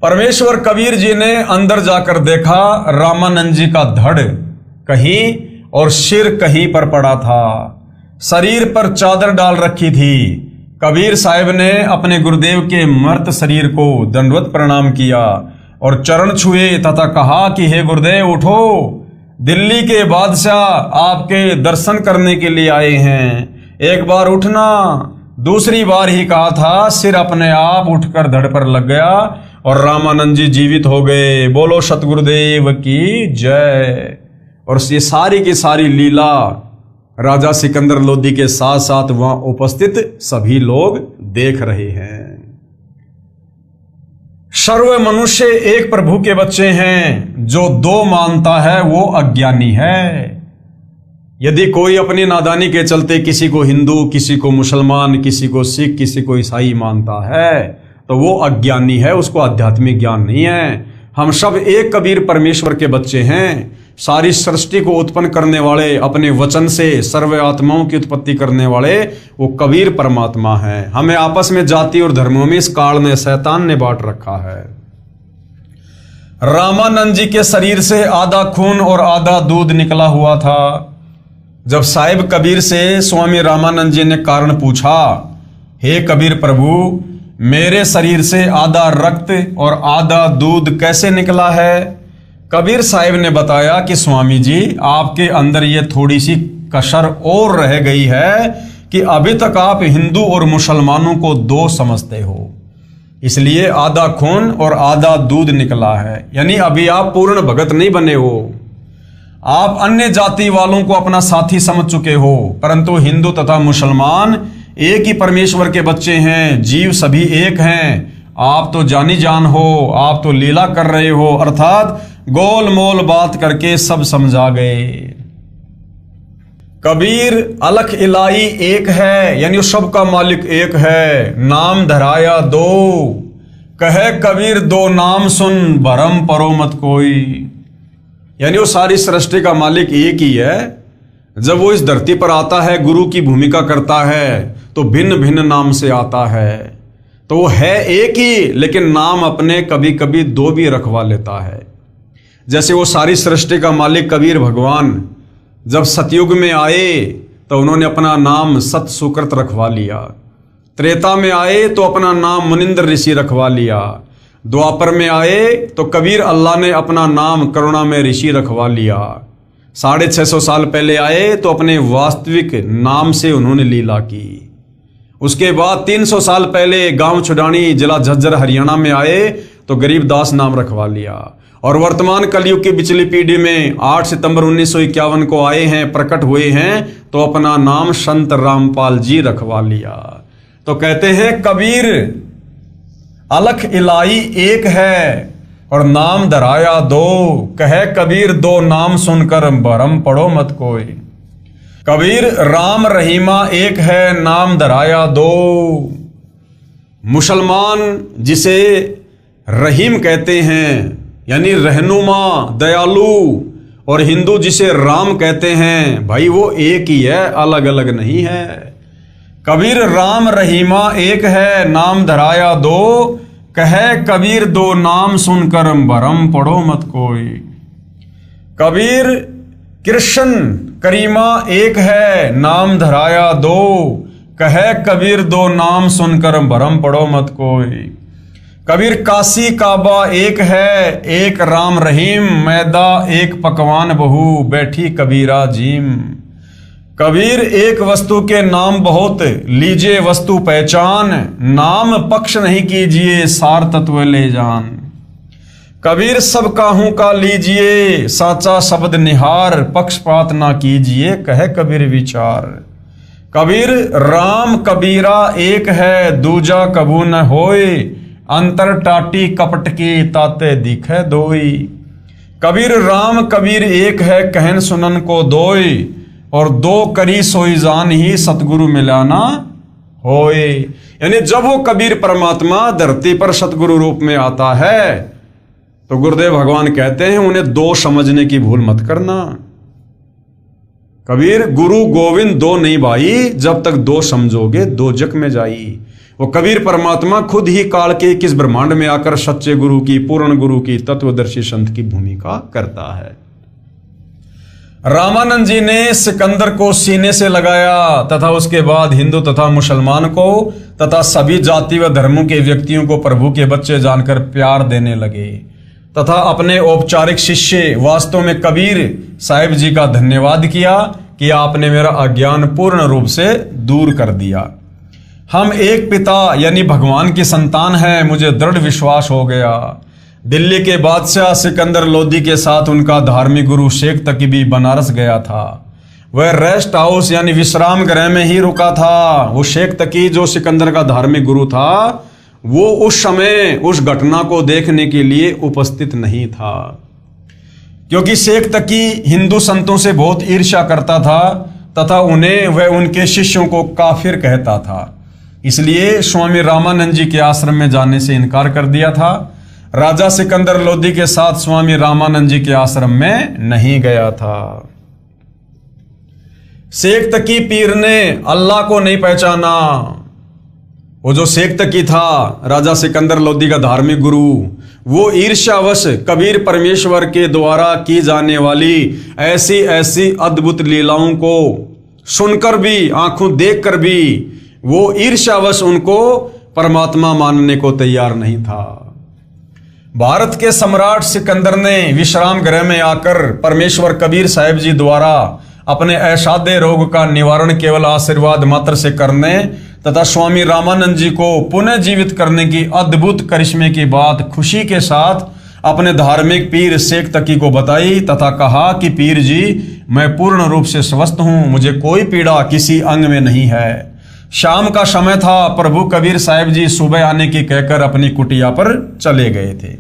Speaker 1: परमेश्वर कबीर जी ने अंदर जाकर देखा, रामानंद जी का धड़ कहीं और सिर कहीं पर पड़ा था। शरीर पर चादर डाल रखी थी। कबीर साहब ने अपने गुरुदेव के मृत शरीर को दंडवत प्रणाम किया और चरण छुए तथा कहा कि हे गुरुदेव उठो, दिल्ली के बादशाह आपके दर्शन करने के लिए आए हैं, एक बार उठना। दूसरी बार ही कहा था, सिर अपने आप उठकर धड़ पर लग गया और रामानंद जी जीवित हो गए। बोलो सतगुरुदेव की जय। और ये सारी की सारी लीला राजा सिकंदर लोधी के साथ साथ वहां उपस्थित सभी लोग देख रहे हैं। सर्व मनुष्य एक प्रभु के बच्चे हैं, जो दो मानता है वो अज्ञानी है। यदि कोई अपनी नादानी के चलते किसी को हिंदू, किसी को मुसलमान, किसी को सिख, किसी को ईसाई मानता है, तो वो अज्ञानी है, उसको आध्यात्मिक ज्ञान नहीं है। हम सब एक कबीर परमेश्वर के बच्चे हैं। सारी सृष्टि को उत्पन्न करने वाले, अपने वचन से सर्व आत्माओं की उत्पत्ति करने वाले वो कबीर परमात्मा है। हमें आपस में जाति और धर्मों में इस काल ने, शैतान ने बांट रखा है। रामानंद जी के शरीर से आधा खून और आधा दूध निकला हुआ था। जब साहिब कबीर से स्वामी रामानंद जी ने कारण पूछा, हे कबीर प्रभु, मेरे शरीर से आधा रक्त और आधा दूध कैसे निकला है? कबीर साहिब ने बताया कि स्वामी जी, आपके अंदर ये थोड़ी सी कसर और रह गई है कि अभी तक आप हिंदू और मुसलमानों को दो समझते हो, इसलिए आधा खून और आधा दूध निकला है। यानी अभी आप पूर्ण भगत नहीं बने हो। आप अन्य जाति वालों को अपना साथी समझ चुके हो, परंतु हिंदू तथा मुसलमान एक ही परमेश्वर के बच्चे हैं, जीव सभी एक हैं। आप तो जानी जान हो, आप तो लीला कर रहे हो, अर्थात गोल मोल बात करके सब समझा गए। कबीर अलख इलाई एक है, यानी सबका मालिक एक है। नाम धराया दो, कहे कबीर दो नाम सुन, भरम परो मत कोई। यानी वो सारी सृष्टि का मालिक एक ही है। जब वो इस धरती पर आता है, गुरु की भूमिका करता है, तो भिन्न भिन्न नाम से आता है। तो वो है एक ही, लेकिन नाम अपने कभी कभी दो भी रखवा लेता है। जैसे वो सारी सृष्टि का मालिक कबीर भगवान जब सतयुग में आए तो उन्होंने अपना नाम सत सुकृत रखवा लिया। त्रेता में आए तो अपना नाम मुनिंद्र ऋषि रखवा लिया। द्वापर में आए तो कबीर अल्लाह ने अपना नाम करुणा में ऋषि रखवा लिया। 650 साल पहले आए तो अपने वास्तविक नाम से उन्होंने लीला की। उसके बाद 300 साल पहले गांव छुडानी जिला झज्जर हरियाणा में आए तो गरीबदास नाम रखवा लिया। और वर्तमान कलयुग की पिछली पीढ़ी में 8 सितंबर 1951 को आए हैं, प्रकट हुए हैं, तो अपना नाम संत रामपाल जी रखवा लिया। तो कहते हैं कबीर अलख इलाई एक है और नाम धराया दो, कहे कबीर दो नाम सुनकर भरम पड़ो मत कोई। कबीर राम रहीमा एक है, नाम धराया दो। मुसलमान जिसे रहीम कहते हैं, यानी रहनुमा, दयालु, और हिंदू जिसे राम कहते हैं, भाई वो एक ही है, अलग अलग नहीं है। कबीर राम रहीमा एक है, नाम धराया दो, कहे कबीर दो नाम सुनकर भरम पड़ो मत कोई। कबीर कृष्ण करीमा एक है, नाम धराया दो, कहे कबीर दो नाम सुनकर भरम पड़ो मत कोई। कबीर काशी काबा एक है, एक राम रहीम, मैदा एक पकवान बहू, बैठी कबीरा जीम। कबीर एक वस्तु के नाम बहुत, लीजिए वस्तु पहचान, नाम पक्ष नहीं कीजिए, सार तत्व ले जान। कबीर सब काहू का लीजिए, साचा शब्द निहार, पक्षपात ना कीजिए, कहे कबीर विचार। कबीर राम कबीरा एक है, दूजा कबू न होए, अंतर टाटी कपट की ताते दिखे दोई। कबीर राम कबीर एक है, कहन सुनन को दोई, और दो करी सोई जान ही सतगुरु मिलाना होए। यानी जब वो कबीर परमात्मा धरती पर सतगुरु रूप में आता है तो गुरुदेव भगवान कहते हैं उन्हें दो समझने की भूल मत करना। कबीर गुरु गोविंद दो नहीं भाई, जब तक दो समझोगे दो जग में जाई। वो कबीर परमात्मा खुद ही काल के किस ब्रह्मांड में आकर सच्चे गुरु की, पूर्ण गुरु की, तत्वदर्शी संत की भूमिका करता है। रामानंद जी ने सिकंदर को सीने से लगाया तथा उसके बाद हिंदू तथा मुसलमान को तथा सभी जाति व धर्मों के व्यक्तियों को प्रभु के बच्चे जानकर प्यार देने लगे तथा अपने औपचारिक शिष्य वास्तव में कबीर साहिब जी का धन्यवाद किया कि आपने मेरा अज्ञान पूर्ण रूप से दूर कर दिया। हम एक पिता यानी भगवान की संतान हैं, मुझे दृढ़ विश्वास हो गया। दिल्ली के बादशाह सिकंदर लोदी के साथ उनका धार्मिक गुरु शेख तकी भी बनारस गया था। वह रेस्ट हाउस यानी विश्राम गृह में ही रुका था। वो शेख तकी जो सिकंदर का धार्मिक गुरु था, वो उस समय उस घटना को देखने के लिए उपस्थित नहीं था, क्योंकि शेख तकी हिंदू संतों से बहुत ईर्ष्या करता था तथा उन्हें वह उनके शिष्यों को काफिर कहता था। इसलिए स्वामी रामानंद जी के आश्रम में जाने से इनकार कर दिया था। राजा सिकंदर लोदी के साथ स्वामी रामानंद जी के आश्रम में नहीं गया था। शेख तकी पीर ने अल्लाह को नहीं पहचाना। वो जो शेख तकी था, राजा सिकंदर लोदी का धार्मिक गुरु, वो ईर्ष्यावश कबीर परमेश्वर के द्वारा की जाने वाली ऐसी ऐसी अद्भुत लीलाओं को सुनकर भी, आंखों देखकर भी, वो ईर्ष्यावश उनको परमात्मा मानने को तैयार नहीं था। भारत के सम्राट सिकंदर ने विश्राम गृह में आकर परमेश्वर कबीर साहिब जी द्वारा अपने असाध्य रोग का निवारण केवल आशीर्वाद मात्र से करने तथा स्वामी रामानंद जी को पुनः जीवित करने की अद्भुत करिश्मे की बात खुशी के साथ अपने धार्मिक पीर शेख तकी को बताई तथा कहा कि पीर जी, मैं पूर्ण रूप से स्वस्थ हूं, मुझे कोई पीड़ा किसी अंग में नहीं है। शाम का समय था। प्रभु कबीर साहिब जी सुबह आने की कहकर अपनी कुटिया पर चले गए थे।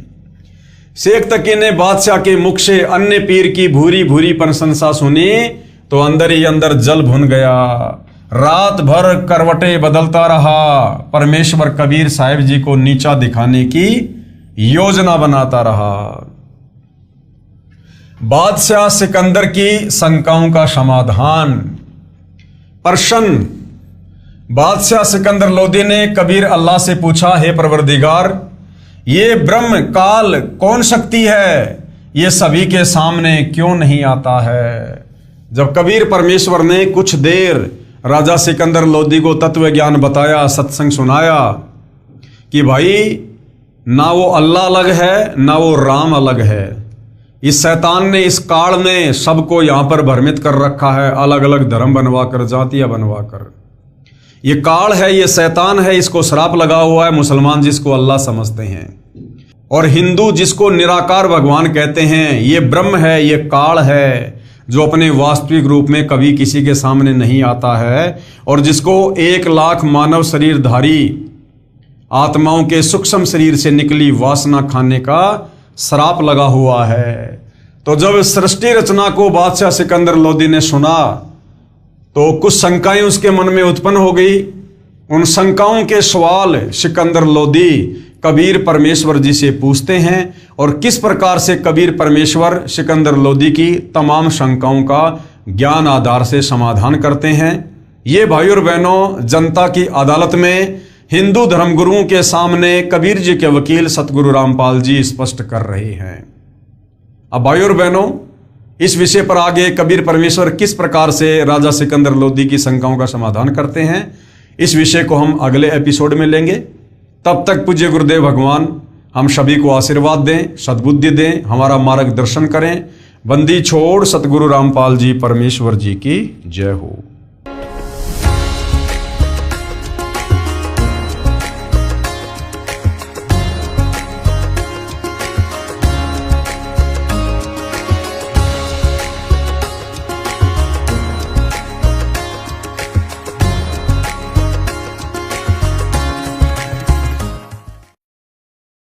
Speaker 1: शेख तकी ने बादशाह के मुख से अन्य पीर की भूरी भूरी प्रशंसा सुनी तो अंदर ही अंदर जल भुन गया। रात भर करवटें बदलता रहा। परमेश्वर कबीर साहिब जी को नीचा दिखाने की योजना बनाता रहा। बादशाह सिकंदर की शंकाओं का समाधान। प्रश्न। बादशाह सिकंदर लोदी ने कबीर अल्लाह से पूछा, हे परवरदिगार, ये ब्रह्म काल कौन शक्ति है, ये सभी के सामने क्यों नहीं आता है? जब कबीर परमेश्वर ने कुछ देर राजा सिकंदर लोदी को तत्व ज्ञान बताया, सत्संग सुनाया कि भाई ना वो अल्लाह अलग है ना वो राम अलग है। इस शैतान ने, इस काल ने सबको यहां पर भ्रमित कर रखा है, अलग अलग धर्म बनवाकर, जातियां बनवाकर। ये काल है, ये शैतान है, इसको श्राप लगा हुआ है। मुसलमान जिसको अल्लाह समझते हैं और हिंदू जिसको निराकार भगवान कहते हैं, ये ब्रह्म है, ये काल है जो अपने वास्तविक रूप में कभी किसी के सामने नहीं आता है और जिसको 1 लाख मानव शरीरधारी आत्माओं के सूक्ष्म शरीर से निकली वासना खाने का श्राप लगा हुआ है। तो जब सृष्टि रचना को बादशाह सिकंदर लोदी ने सुना तो कुछ शंकाएं उसके मन में उत्पन्न हो गई। उन शंकाओं के सवाल सिकंदर लोदी कबीर परमेश्वर जी से पूछते हैं और किस प्रकार से कबीर परमेश्वर सिकंदर लोदी की तमाम शंकाओं का ज्ञान आधार से समाधान करते हैं। ये भाइयों और बहनों, जनता की अदालत में हिंदू धर्मगुरुओं के सामने कबीर जी के वकील सतगुरु रामपाल जी स्पष्ट कर रहे हैं। अब भाइयों और बहनों, इस विषय पर आगे कबीर परमेश्वर किस प्रकार से राजा सिकंदर लोदी की शंकाओं का समाधान करते हैं, इस विषय को हम अगले एपिसोड में लेंगे। तब तक पूज्य गुरुदेव भगवान हम सभी को आशीर्वाद दें, सद्बुद्धि दें, हमारा मार्गदर्शन करें। बंदी छोड़ सतगुरु रामपाल जी परमेश्वर जी की जय हो।